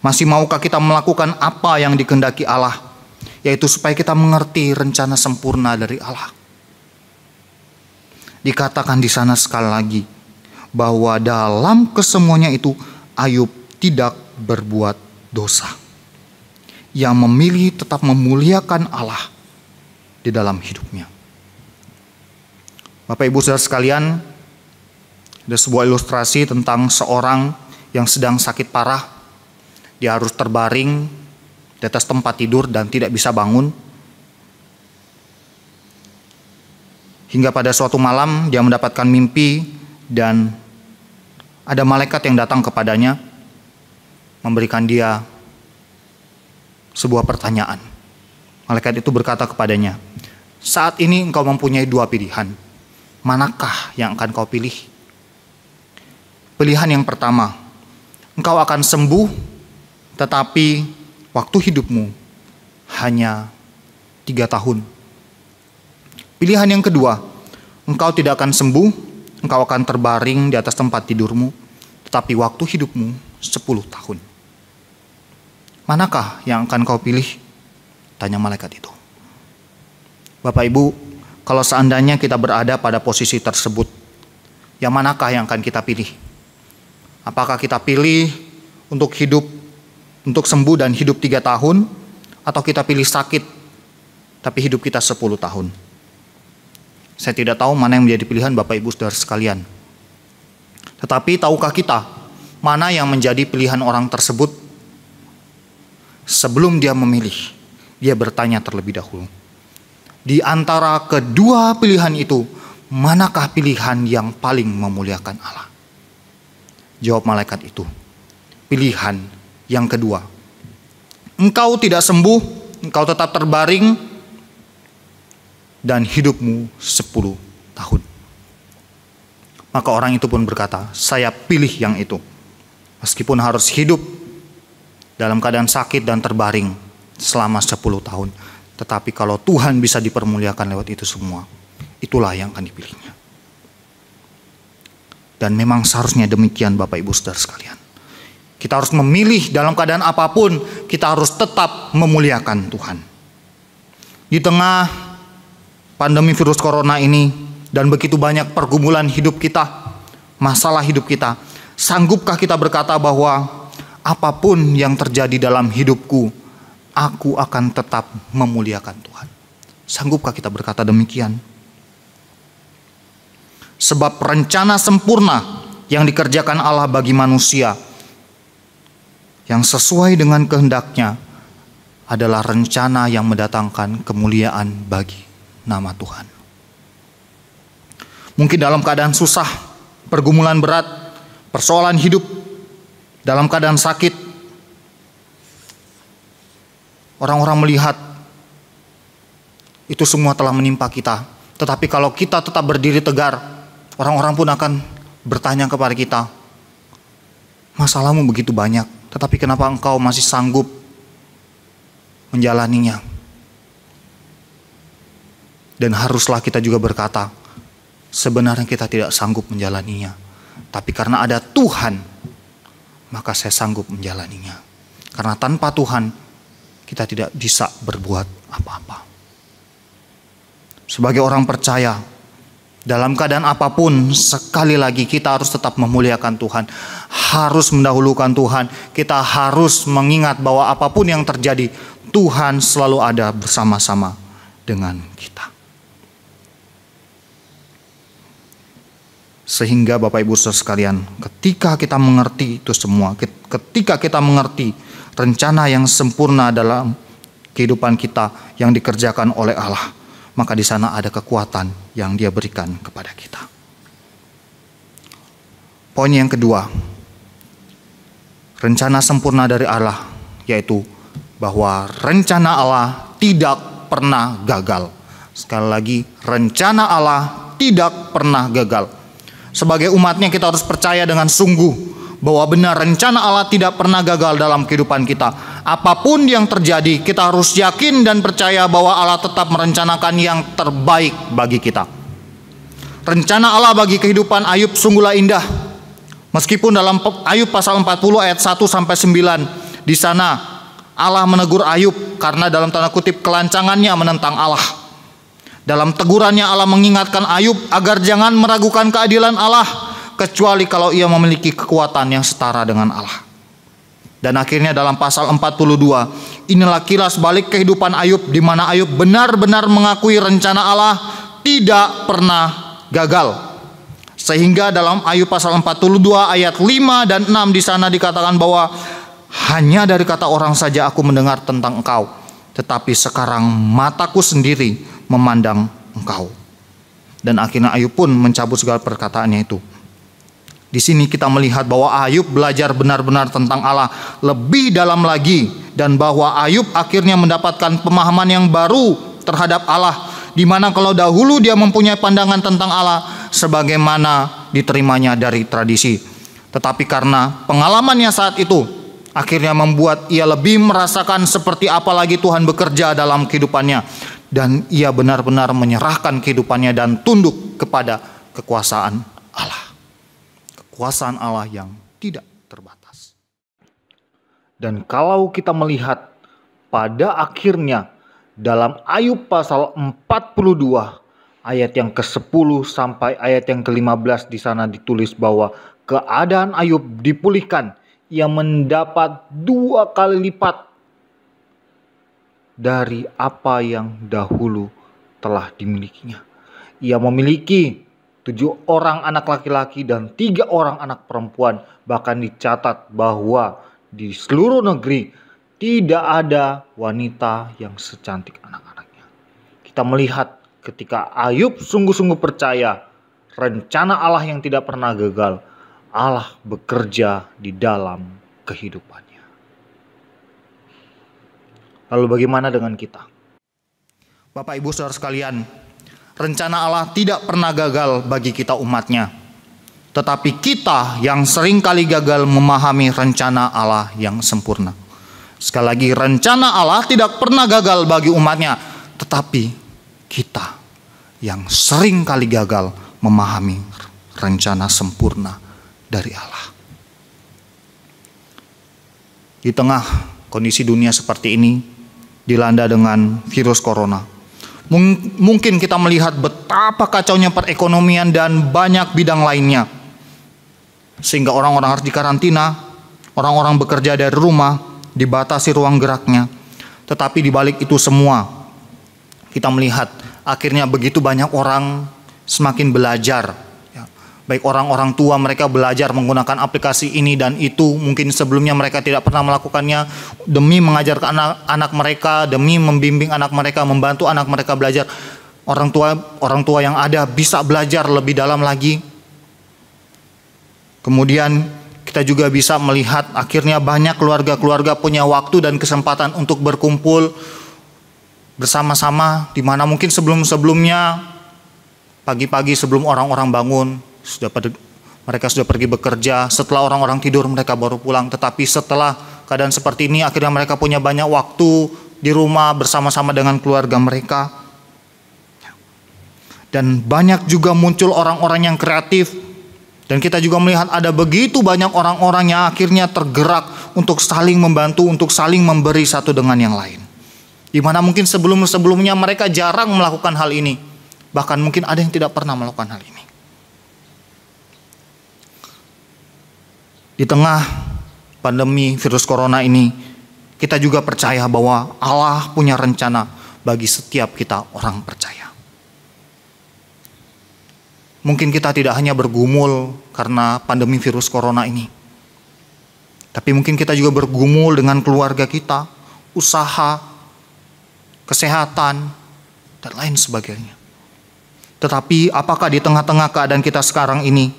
Masih maukah kita melakukan apa yang dikehendaki Allah, yaitu supaya kita mengerti rencana sempurna dari Allah? Dikatakan di sana sekali lagi, bahwa dalam kesemuanya itu Ayub tidak berbuat dosa. Yang memilih tetap memuliakan Allah di dalam hidupnya. Bapak Ibu Saudara sekalian, ada sebuah ilustrasi tentang seorang yang sedang sakit parah. Dia harus terbaring di atas tempat tidur dan tidak bisa bangun. Hingga pada suatu malam dia mendapatkan mimpi dan ada malaikat yang datang kepadanya, memberikan dia sebuah pertanyaan. Malaikat itu berkata kepadanya, "Saat ini engkau mempunyai dua pilihan. Manakah yang akan kau pilih?" Pilihan yang pertama, engkau akan sembuh, tetapi waktu hidupmu hanya 3 tahun. Pilihan yang kedua, engkau tidak akan sembuh, engkau akan terbaring di atas tempat tidurmu, tetapi waktu hidupmu 10 tahun. Manakah yang akan kau pilih? Tanya malaikat itu. Bapak Ibu, kalau seandainya kita berada pada posisi tersebut, yang manakah yang akan kita pilih? Apakah kita pilih untuk hidup, untuk sembuh dan hidup 3 tahun, atau kita pilih sakit tapi hidup kita 10 tahun? Saya tidak tahu mana yang menjadi pilihan Bapak Ibu Saudara sekalian. Tetapi tahukah kita mana yang menjadi pilihan orang tersebut? Sebelum dia memilih, dia bertanya terlebih dahulu. Di antara kedua pilihan itu, manakah pilihan yang paling memuliakan Allah? Jawab malaikat itu, pilihan yang kedua. Engkau tidak sembuh, engkau tetap terbaring, dan hidupmu 10 tahun. Maka orang itu pun berkata, saya pilih yang itu. Meskipun harus hidup dalam keadaan sakit dan terbaring selama 10 tahun. Tetapi kalau Tuhan bisa dipermuliakan lewat itu semua, itulah yang akan dipilihnya. Dan memang seharusnya demikian Bapak Ibu Saudara sekalian. Kita harus memilih dalam keadaan apapun, kita harus tetap memuliakan Tuhan. Di tengah pandemi virus corona ini dan begitu banyak pergumulan hidup kita, masalah hidup kita, sanggupkah kita berkata bahwa apapun yang terjadi dalam hidupku, aku akan tetap memuliakan Tuhan? Sanggupkah kita berkata demikian? Sebab rencana sempurna yang dikerjakan Allah bagi manusia, yang sesuai dengan kehendaknya, adalah rencana yang mendatangkan kemuliaan bagi nama Tuhan. Mungkin dalam keadaan susah, pergumulan berat, persoalan hidup, dalam keadaan sakit, orang-orang melihat itu semua telah menimpa kita. Tetapi kalau kita tetap berdiri tegar, orang-orang pun akan bertanya kepada kita, masalahmu begitu banyak, tetapi kenapa engkau masih sanggup menjalaninya? Dan haruslah kita juga berkata, sebenarnya kita tidak sanggup menjalaninya, tapi karena ada Tuhan, maka saya sanggup menjalaninya. Karena tanpa Tuhan, kita tidak bisa berbuat apa-apa. Sebagai orang percaya, dalam keadaan apapun, sekali lagi kita harus tetap memuliakan Tuhan. Harus mendahulukan Tuhan. Kita harus mengingat bahwa apapun yang terjadi, Tuhan selalu ada bersama-sama dengan kita. Sehingga Bapak Ibu Saudara sekalian, ketika kita mengerti itu semua, ketika kita mengerti rencana yang sempurna dalam kehidupan kita yang dikerjakan oleh Allah, maka di sana ada kekuatan yang Dia berikan kepada kita. Poin yang kedua, rencana sempurna dari Allah, yaitu bahwa rencana Allah tidak pernah gagal. Sekali lagi, rencana Allah tidak pernah gagal. Sebagai umatnya kita harus percaya dengan sungguh bahwa benar rencana Allah tidak pernah gagal dalam kehidupan kita. Apapun yang terjadi, kita harus yakin dan percaya bahwa Allah tetap merencanakan yang terbaik bagi kita. Rencana Allah bagi kehidupan Ayub sungguhlah indah. Meskipun dalam Ayub pasal 40 ayat 1 sampai 9, di sana Allah menegur Ayub karena dalam tanda kutip kelancangannya menentang Allah. Dalam tegurannya Allah mengingatkan Ayub agar jangan meragukan keadilan Allah, kecuali kalau ia memiliki kekuatan yang setara dengan Allah. Dan akhirnya dalam pasal 42, inilah kilas balik kehidupan Ayub, di mana Ayub benar-benar mengakui rencana Allah tidak pernah gagal. Sehingga dalam Ayub pasal 42 ayat 5 dan 6 di sana dikatakan bahwa hanya dari kata orang saja aku mendengar tentang engkau, tetapi sekarang mataku sendiri memandang engkau. Dan akhirnya Ayub pun mencabut segala perkataannya itu. Di sini kita melihat bahwa Ayub belajar benar-benar tentang Allah lebih dalam lagi, dan bahwa Ayub akhirnya mendapatkan pemahaman yang baru terhadap Allah, di mana kalau dahulu dia mempunyai pandangan tentang Allah sebagaimana diterimanya dari tradisi, tetapi karena pengalamannya saat itu akhirnya membuat ia lebih merasakan seperti apa lagi Tuhan bekerja dalam kehidupannya, dan ia benar-benar menyerahkan kehidupannya dan tunduk kepada kekuasaan Allah. Kekuasaan Allah yang tidak terbatas. Dan kalau kita melihat pada akhirnya dalam Ayub pasal 42 ayat yang ke-10 sampai ayat yang ke-15, di sana ditulis bahwa keadaan Ayub dipulihkan. Ia mendapat 2 kali lipat dari apa yang dahulu telah dimilikinya. Ia memiliki 7 orang anak laki-laki dan 3 orang anak perempuan. Bahkan dicatat bahwa di seluruh negeri tidak ada wanita yang secantik anak-anaknya. Kita melihat ketika Ayub sungguh-sungguh percaya rencana Allah yang tidak pernah gagal, Allah bekerja di dalam kehidupannya. Lalu bagaimana dengan kita? Bapak Ibu Saudara sekalian, rencana Allah tidak pernah gagal bagi kita umatnya. Tetapi kita yang sering kali gagal memahami rencana Allah yang sempurna. Sekali lagi, rencana Allah tidak pernah gagal bagi umatnya. Tetapi kita yang sering kali gagal memahami rencana sempurna dari Allah. Di tengah kondisi dunia seperti ini, dilanda dengan virus corona, mungkin kita melihat betapa kacaunya perekonomian dan banyak bidang lainnya, sehingga orang-orang harus dikarantina, orang-orang bekerja dari rumah, dibatasi ruang geraknya. Tetapi di balik itu semua, kita melihat akhirnya begitu banyak orang semakin belajar. Baik orang-orang tua, mereka belajar menggunakan aplikasi ini dan itu. Mungkin sebelumnya mereka tidak pernah melakukannya, demi mengajarkan anak mereka, demi membimbing anak mereka, membantu anak mereka belajar. Orang tua yang ada bisa belajar lebih dalam lagi. Kemudian kita juga bisa melihat akhirnya banyak keluarga-keluarga punya waktu dan kesempatan untuk berkumpul bersama-sama, di mana mungkin sebelum-sebelumnya pagi-pagi sebelum orang-orang bangun mereka sudah pergi bekerja, setelah orang-orang tidur mereka baru pulang. Tetapi setelah keadaan seperti ini, akhirnya mereka punya banyak waktu di rumah bersama-sama dengan keluarga mereka. Dan banyak juga muncul orang-orang yang kreatif. Dan kita juga melihat ada begitu banyak orang-orang yang akhirnya tergerak untuk saling membantu, untuk saling memberi satu dengan yang lain. Di mana mungkin sebelum-sebelumnya mereka jarang melakukan hal ini. Bahkan mungkin ada yang tidak pernah melakukan hal ini. Di tengah pandemi virus corona ini, kita juga percaya bahwa Allah punya rencana bagi setiap kita orang percaya. Mungkin kita tidak hanya bergumul karena pandemi virus corona ini, tapi mungkin kita juga bergumul dengan keluarga kita, usaha, kesehatan, dan lain sebagainya. Tetapi apakah di tengah-tengah keadaan kita sekarang ini,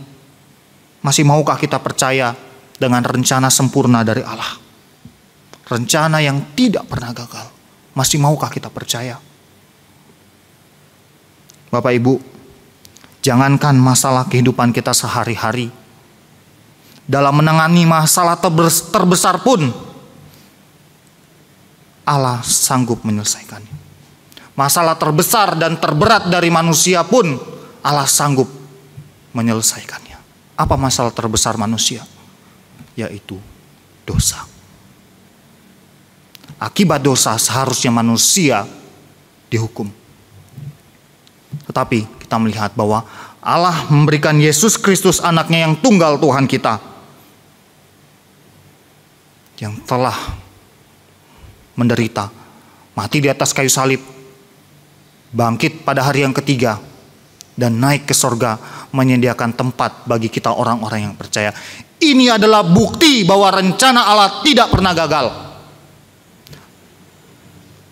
masih maukah kita percaya dengan rencana sempurna dari Allah? Rencana yang tidak pernah gagal. Masih maukah kita percaya? Bapak Ibu, jangankan masalah kehidupan kita sehari-hari, dalam menangani masalah terbesar pun, Allah sanggup menyelesaikannya. Masalah terbesar dan terberat dari manusia pun, Allah sanggup menyelesaikannya. Apa masalah terbesar manusia? Yaitu dosa. Akibat dosa seharusnya manusia dihukum. Tetapi kita melihat bahwa Allah memberikan Yesus Kristus, anaknya yang tunggal Tuhan kita, yang telah menderita, mati di atas kayu salib, bangkit pada hari yang ketiga, dan naik ke sorga, menyediakan tempat bagi kita orang-orang yang percaya. Ini adalah bukti bahwa rencana Allah tidak pernah gagal.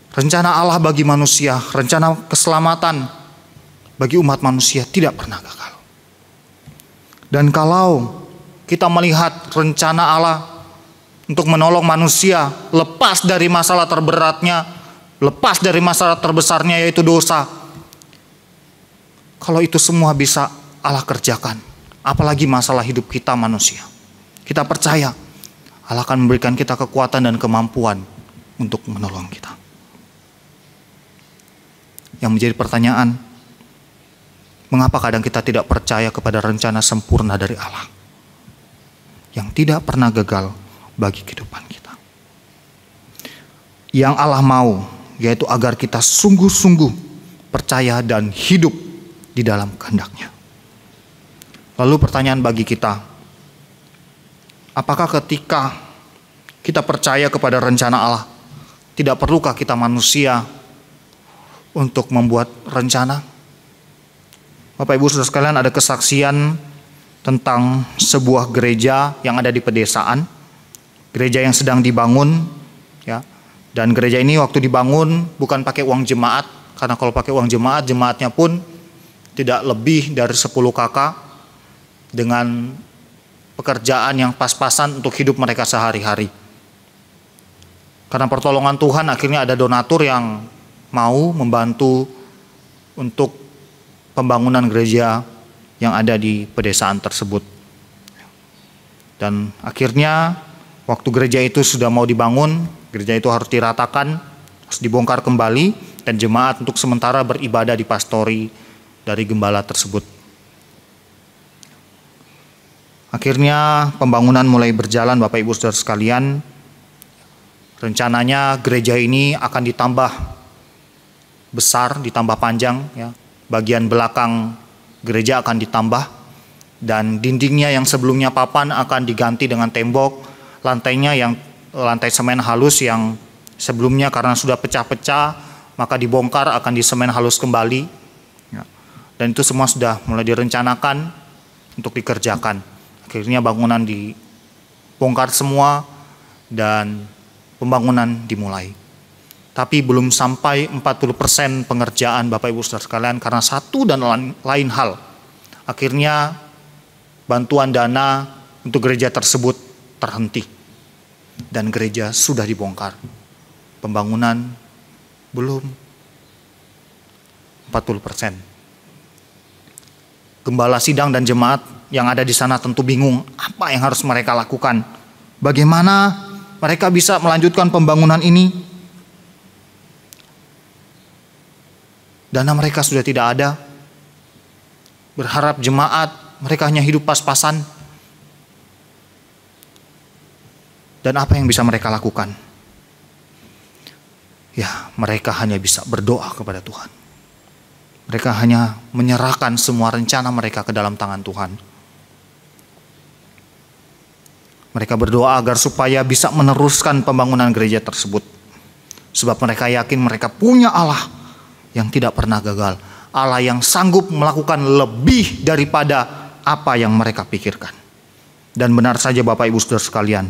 Rencana Allah bagi manusia, rencana keselamatan bagi umat manusia tidak pernah gagal. Dan kalau kita melihat rencana Allah untuk menolong manusia lepas dari masalah terberatnya, lepas dari masalah terbesarnya yaitu dosa, kalau itu semua bisa Allah kerjakan, apalagi masalah hidup kita manusia. Kita percaya Allah akan memberikan kita kekuatan dan kemampuan untuk menolong kita. Yang menjadi pertanyaan, mengapa kadang kita tidak percaya kepada rencana sempurna dari Allah yang tidak pernah gagal bagi kehidupan kita? Yang Allah mau yaitu agar kita sungguh-sungguh percaya dan hidup di dalam kehendak-Nya. Lalu pertanyaan bagi kita, apakah ketika kita percaya kepada rencana Allah, tidak perlukah kita manusia untuk membuat rencana? Bapak Ibu Saudara sekalian, ada kesaksian tentang sebuah gereja yang ada di pedesaan, gereja yang sedang dibangun, ya. Dan gereja ini waktu dibangun bukan pakai uang jemaat, karena kalau pakai uang jemaat, jemaatnya pun tidak lebih dari 10 kakak dengan pekerjaan yang pas-pasan untuk hidup mereka sehari-hari. Karena pertolongan Tuhan, akhirnya ada donatur yang mau membantu untuk pembangunan gereja yang ada di pedesaan tersebut. Dan akhirnya waktu gereja itu sudah mau dibangun, gereja itu harus diratakan, harus dibongkar kembali, dan jemaat untuk sementara beribadah di pastori dari gembala tersebut. Akhirnya pembangunan mulai berjalan, Bapak Ibu Saudara sekalian. Rencananya gereja ini akan ditambah besar, ditambah panjang, ya. Bagian belakang gereja akan ditambah, dan dindingnya yang sebelumnya papan akan diganti dengan tembok, lantainya yang lantai semen halus yang sebelumnya karena sudah pecah-pecah maka dibongkar akan disemen halus kembali, ya. Dan itu semua sudah mulai direncanakan untuk dikerjakan. Akhirnya bangunan dibongkar semua dan pembangunan dimulai. Tapi belum sampai 40% pengerjaan, Bapak Ibu Saudara sekalian, karena satu dan lain hal. Akhirnya bantuan dana untuk gereja tersebut terhenti dan gereja sudah dibongkar. Pembangunan belum 40%. Gembala sidang dan jemaat yang ada di sana tentu bingung apa yang harus mereka lakukan. Bagaimana mereka bisa melanjutkan pembangunan ini? Dana mereka sudah tidak ada. Berharap jemaat mereka hanya hidup pas-pasan. Dan apa yang bisa mereka lakukan? Ya, mereka hanya bisa berdoa kepada Tuhan. Mereka hanya menyerahkan semua rencana mereka ke dalam tangan Tuhan. Mereka berdoa agar supaya bisa meneruskan pembangunan gereja tersebut. Sebab mereka yakin mereka punya Allah yang tidak pernah gagal. Allah yang sanggup melakukan lebih daripada apa yang mereka pikirkan. Dan benar saja Bapak Ibu Saudara sekalian,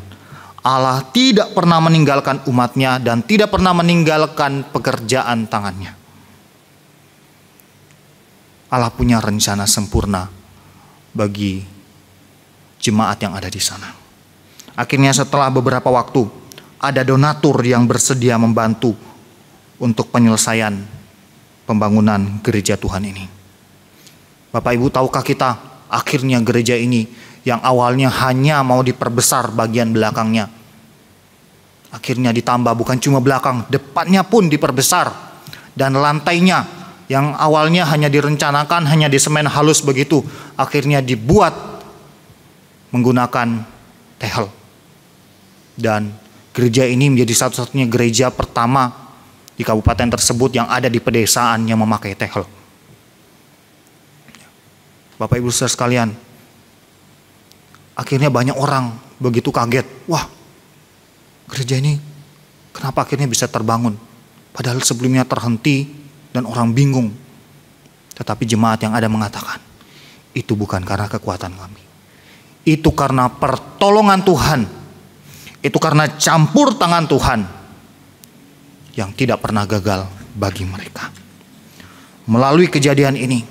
Allah tidak pernah meninggalkan umatnya dan tidak pernah meninggalkan pekerjaan tangannya. Allah punya rencana sempurna bagi jemaat yang ada di sana. Akhirnya setelah beberapa waktu, ada donatur yang bersedia membantu untuk penyelesaian pembangunan gereja Tuhan ini. Bapak Ibu, tahukah kita akhirnya gereja ini yang awalnya hanya mau diperbesar bagian belakangnya, akhirnya ditambah bukan cuma belakang, depannya pun diperbesar. Dan lantainya yang awalnya hanya direncanakan hanya di semen halus begitu, akhirnya dibuat menggunakan tehel. Dan gereja ini menjadi satu-satunya gereja pertama di kabupaten tersebut yang ada di pedesaan yang memakai tehel. Bapak Ibu Saudara sekalian, akhirnya banyak orang begitu kaget. Wah, gereja ini kenapa akhirnya bisa terbangun? Padahal sebelumnya terhenti dan orang bingung. Tetapi jemaat yang ada mengatakan, itu bukan karena kekuatan kami. Itu karena pertolongan Tuhan. Itu karena campur tangan Tuhan yang tidak pernah gagal bagi mereka. Melalui kejadian ini,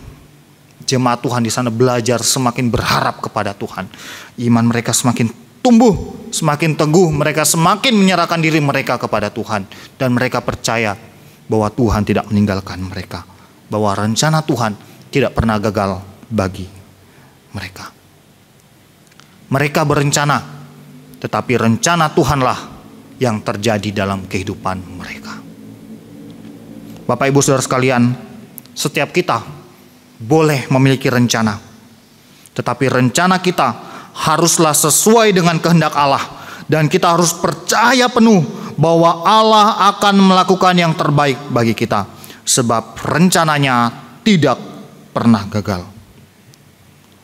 jemaat Tuhan di sana belajar semakin berharap kepada Tuhan. Iman mereka semakin tumbuh, semakin teguh. Mereka semakin menyerahkan diri mereka kepada Tuhan. Dan mereka percaya bahwa Tuhan tidak meninggalkan mereka. Bahwa rencana Tuhan tidak pernah gagal bagi mereka. Mereka berencana, tetapi rencana Tuhanlah yang terjadi dalam kehidupan mereka. Bapak Ibu Saudara sekalian, setiap kita boleh memiliki rencana, tetapi rencana kita haruslah sesuai dengan kehendak Allah. Dan kita harus percaya penuh bahwa Allah akan melakukan yang terbaik bagi kita. Sebab rencananya tidak pernah gagal.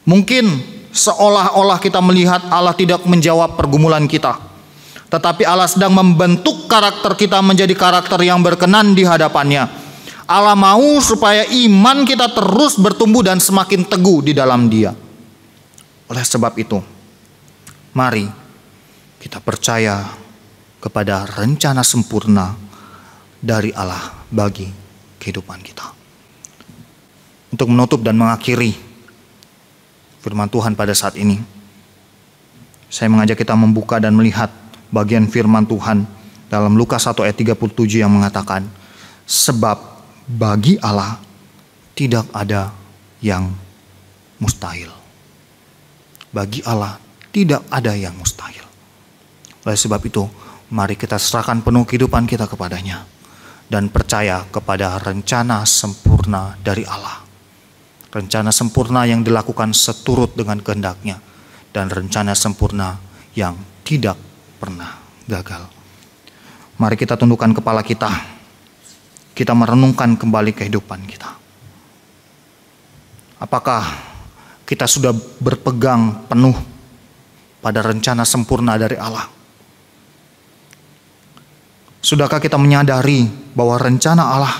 Mungkin seolah-olah kita melihat Allah tidak menjawab pergumulan kita, tetapi Allah sedang membentuk karakter kita menjadi karakter yang berkenan di hadapannya. Allah mau supaya iman kita terus bertumbuh dan semakin teguh di dalam Dia. Oleh sebab itu, mari kita percaya kepada rencana sempurna dari Allah bagi kehidupan kita. Untuk menutup dan mengakhiri firman Tuhan pada saat ini, saya mengajak kita membuka dan melihat bagian firman Tuhan dalam Lukas 1 ayat 37 yang mengatakan, sebab bagi Allah tidak ada yang mustahil. Bagi Allah tidak ada yang mustahil. Oleh sebab itu, mari kita serahkan penuh kehidupan kita kepadanya dan percaya kepada rencana sempurna dari Allah. Rencana sempurna yang dilakukan seturut dengan kehendak-Nya, dan rencana sempurna yang tidak pernah gagal. Mari kita tundukkan kepala kita. Kita merenungkan kembali kehidupan kita. Apakah kita sudah berpegang penuh pada rencana sempurna dari Allah? Sudahkah kita menyadari bahwa rencana Allah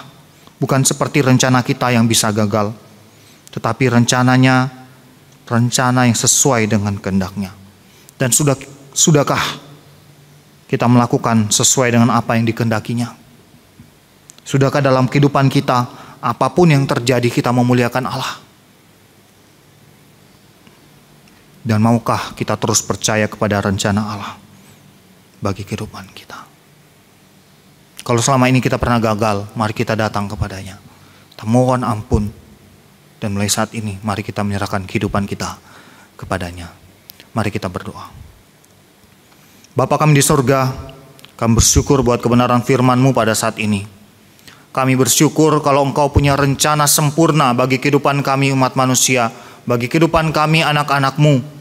bukan seperti rencana kita yang bisa gagal, tetapi rencananya rencana yang sesuai dengan kehendak-Nya? Dan sudahkah kita melakukan sesuai dengan apa yang dikehendaki-Nya? Sudahkah dalam kehidupan kita, apapun yang terjadi, kita memuliakan Allah? Dan maukah kita terus percaya kepada rencana Allah bagi kehidupan kita? Kalau selama ini kita pernah gagal, mari kita datang kepadanya. Kita mohon ampun. Dan mulai saat ini, mari kita menyerahkan kehidupan kita kepadanya. Mari kita berdoa. Bapa kami di surga, kami bersyukur buat kebenaran firman-Mu pada saat ini. Kami bersyukur kalau Engkau punya rencana sempurna bagi kehidupan kami umat manusia, bagi kehidupan kami anak-anak-Mu.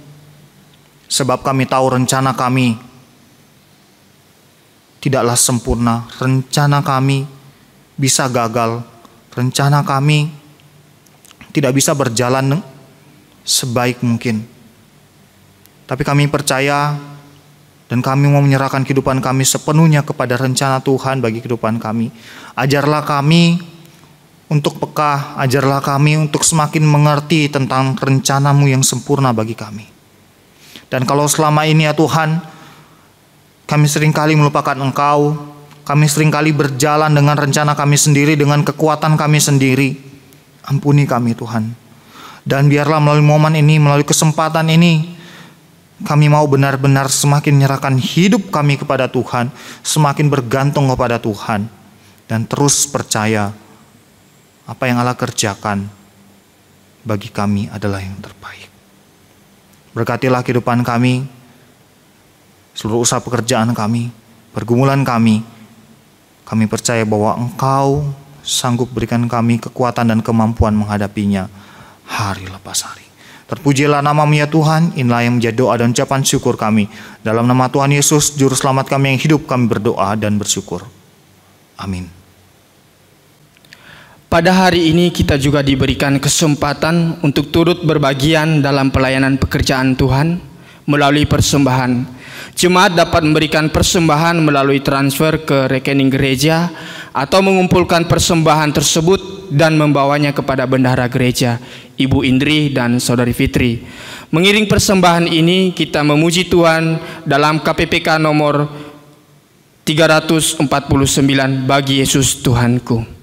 Sebab kami tahu rencana kami tidaklah sempurna, rencana kami bisa gagal, rencana kami tidak bisa berjalan sebaik mungkin. Tapi kami percaya dan kami mau menyerahkan kehidupan kami sepenuhnya kepada rencana Tuhan bagi kehidupan kami. Ajarlah kami Untuk peka, ajarlah kami untuk semakin mengerti tentang rencana-Mu yang sempurna bagi kami. Dan kalau selama ini ya Tuhan, kami seringkali melupakan Engkau, kami seringkali berjalan dengan rencana kami sendiri, dengan kekuatan kami sendiri, ampuni kami Tuhan. Dan biarlah melalui momen ini, melalui kesempatan ini, kami mau benar-benar semakin menyerahkan hidup kami kepada Tuhan, semakin bergantung kepada Tuhan, dan terus percaya apa yang Allah kerjakan bagi kami adalah yang terbaik. Berkatilah kehidupan kami, seluruh usaha pekerjaan kami, pergumulan kami. Kami percaya bahwa Engkau sanggup berikan kami kekuatan dan kemampuan menghadapinya hari lepas hari. Terpujilah nama-Mu ya Tuhan, inilah yang menjadi doa dan ucapan syukur kami. Dalam nama Tuhan Yesus, Juru Selamat kami yang hidup, kami berdoa dan bersyukur. Amin. Pada hari ini kita juga diberikan kesempatan untuk turut berbagian dalam pelayanan pekerjaan Tuhan melalui persembahan. Jemaat dapat memberikan persembahan melalui transfer ke rekening gereja atau mengumpulkan persembahan tersebut dan membawanya kepada bendahara gereja, Ibu Indri dan Saudari Fitri. Mengiring persembahan ini kita memuji Tuhan dalam KPPK nomor 349, Bagi Yesus Tuhanku.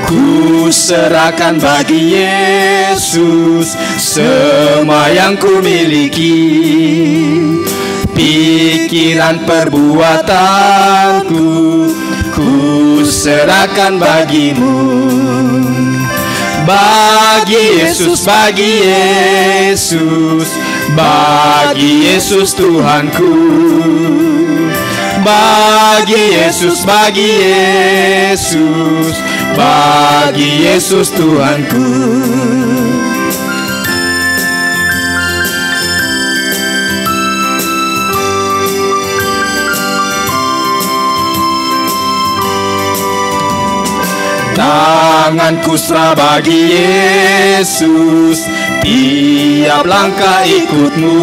Ku serahkan bagi Yesus semua yang ku miliki, pikiran perbuatanku, ku serahkan bagimu. Bagi Yesus, bagi Yesus, bagi Yesus Tuhanku. Bagi Yesus, bagi Yesus, bagi Yesus Tuhanku. Tanganku serah bagi Yesus, tiap langkah ikut-Mu.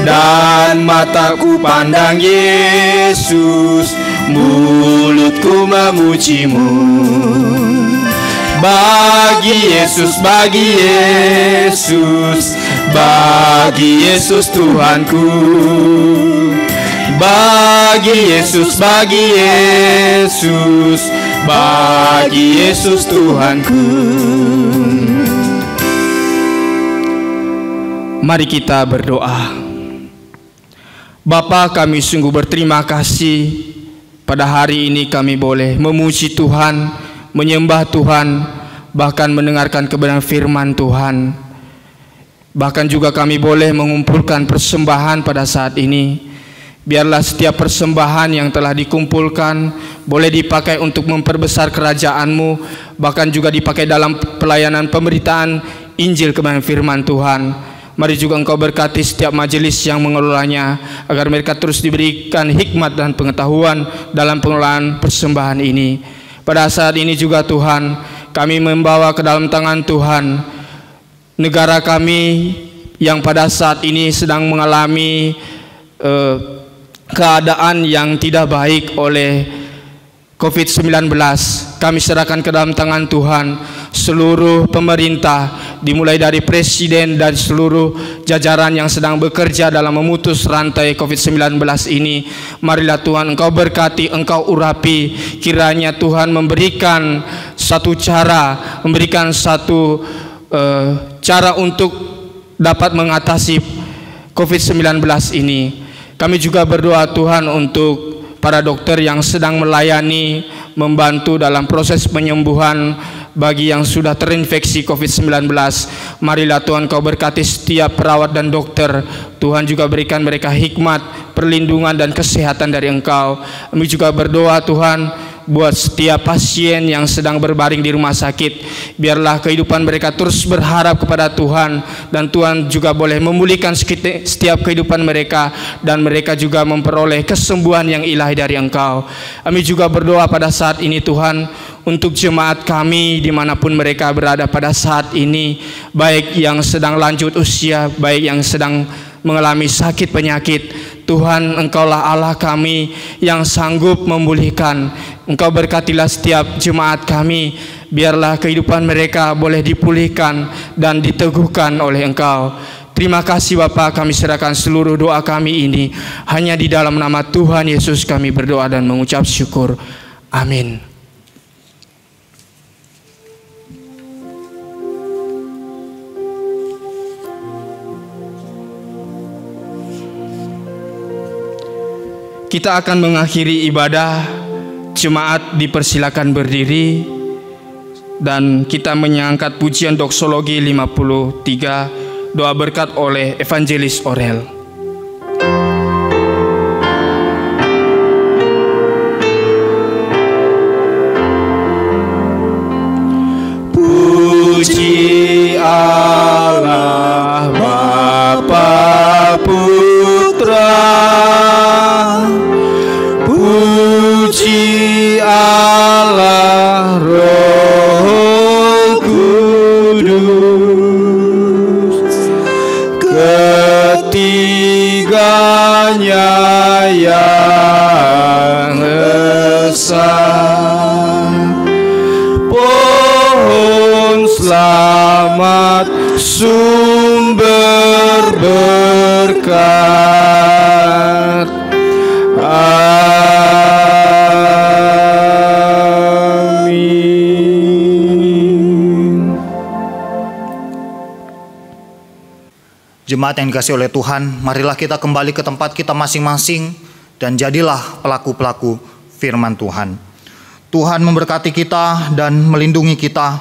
Dan mataku pandang Yesus, mulutku memuji-Mu. Bagi Yesus, bagi Yesus, bagi Yesus Tuhanku. Bagi Yesus, bagi Yesus, bagi Yesus Tuhanku. Mari kita berdoa. Bapa, kami sungguh berterima kasih pada hari ini kami boleh memuji Tuhan, menyembah Tuhan, bahkan mendengarkan kebenaran firman Tuhan. Bahkan juga kami boleh mengumpulkan persembahan pada saat ini. Biarlah setiap persembahan yang telah dikumpulkan boleh dipakai untuk memperbesar kerajaan-Mu, bahkan juga dipakai dalam pelayanan pemberitaan Injil kebenaran firman Tuhan. Mari juga Engkau berkati setiap majelis yang mengelolanya, agar mereka terus diberikan hikmat dan pengetahuan dalam pengelolaan persembahan ini. Pada saat ini juga Tuhan, kami membawa ke dalam tangan Tuhan negara kami yang pada saat ini sedang mengalami keadaan yang tidak baik oleh COVID-19. Kami serahkan ke dalam tangan Tuhan seluruh pemerintah, dimulai dari presiden dan seluruh jajaran yang sedang bekerja dalam memutus rantai COVID-19 ini. Marilah Tuhan Engkau berkati, Engkau urapi, kiranya Tuhan memberikan satu cara, memberikan satu cara untuk dapat mengatasi COVID-19 ini. Kami juga berdoa Tuhan untuk para dokter yang sedang melayani, membantu dalam proses penyembuhan bagi yang sudah terinfeksi COVID-19. Marilah Tuhan Kau berkati setiap perawat dan dokter. Tuhan juga berikan mereka hikmat, perlindungan dan kesehatan dari Engkau. Kami juga berdoa Tuhan buat setiap pasien yang sedang berbaring di rumah sakit. Biarlah kehidupan mereka terus berharap kepada Tuhan, dan Tuhan juga boleh memulihkan setiap kehidupan mereka, dan mereka juga memperoleh kesembuhan yang ilahi dari Engkau. Kami juga berdoa pada saat ini Tuhan untuk jemaat kami dimanapun mereka berada pada saat ini, baik yang sedang lanjut usia, baik yang sedang mengalami sakit penyakit. Tuhan, Engkaulah Allah kami yang sanggup memulihkan. Engkau berkatilah setiap jemaat kami, biarlah kehidupan mereka boleh dipulihkan dan diteguhkan oleh Engkau. Terima kasih Bapa, kami serahkan seluruh doa kami ini hanya di dalam nama Tuhan Yesus kami berdoa dan mengucap syukur. Amin. Kita akan mengakhiri ibadah. Jemaat dipersilakan berdiri dan kita menyangkat pujian doksologi 53, doa berkat oleh Evangelis Orel. Puji Allah Bapa Putra, puji Allah Roh Kudus, ketiganya yang esa, pohon selamat, sumber berkat. Jemaat yang dikasihi oleh Tuhan, marilah kita kembali ke tempat kita masing-masing dan jadilah pelaku-pelaku firman Tuhan. Tuhan memberkati kita dan melindungi kita.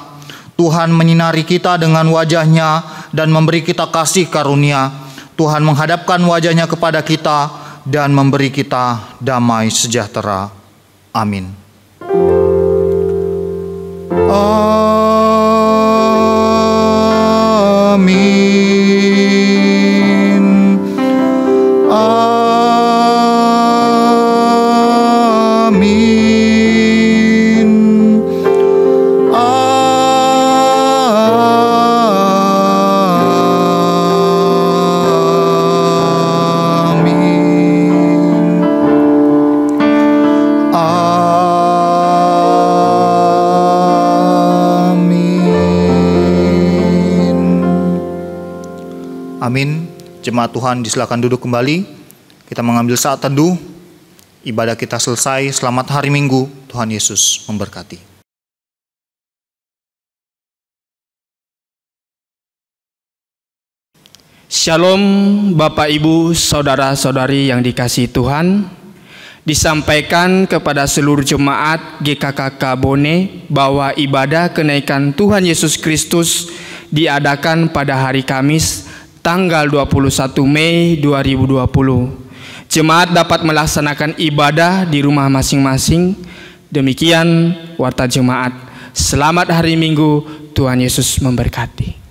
Tuhan menyinari kita dengan wajah-Nya dan memberi kita kasih karunia. Tuhan menghadapkan wajah-Nya kepada kita dan memberi kita damai sejahtera. Amin. Amin. Amin. Jemaat Tuhan disilakan duduk kembali. Kita mengambil saat teduh. Ibadah kita selesai. Selamat hari Minggu. Tuhan Yesus memberkati. Shalom Bapak Ibu Saudara-saudari yang dikasihi Tuhan. Disampaikan kepada seluruh jemaat GKKK Bone bahwa ibadah kenaikan Tuhan Yesus Kristus diadakan pada hari Kamis tanggal 21 Mei 2020. Jemaat dapat melaksanakan ibadah di rumah masing-masing. Demikian warta jemaat. Selamat hari Minggu, Tuhan Yesus memberkati.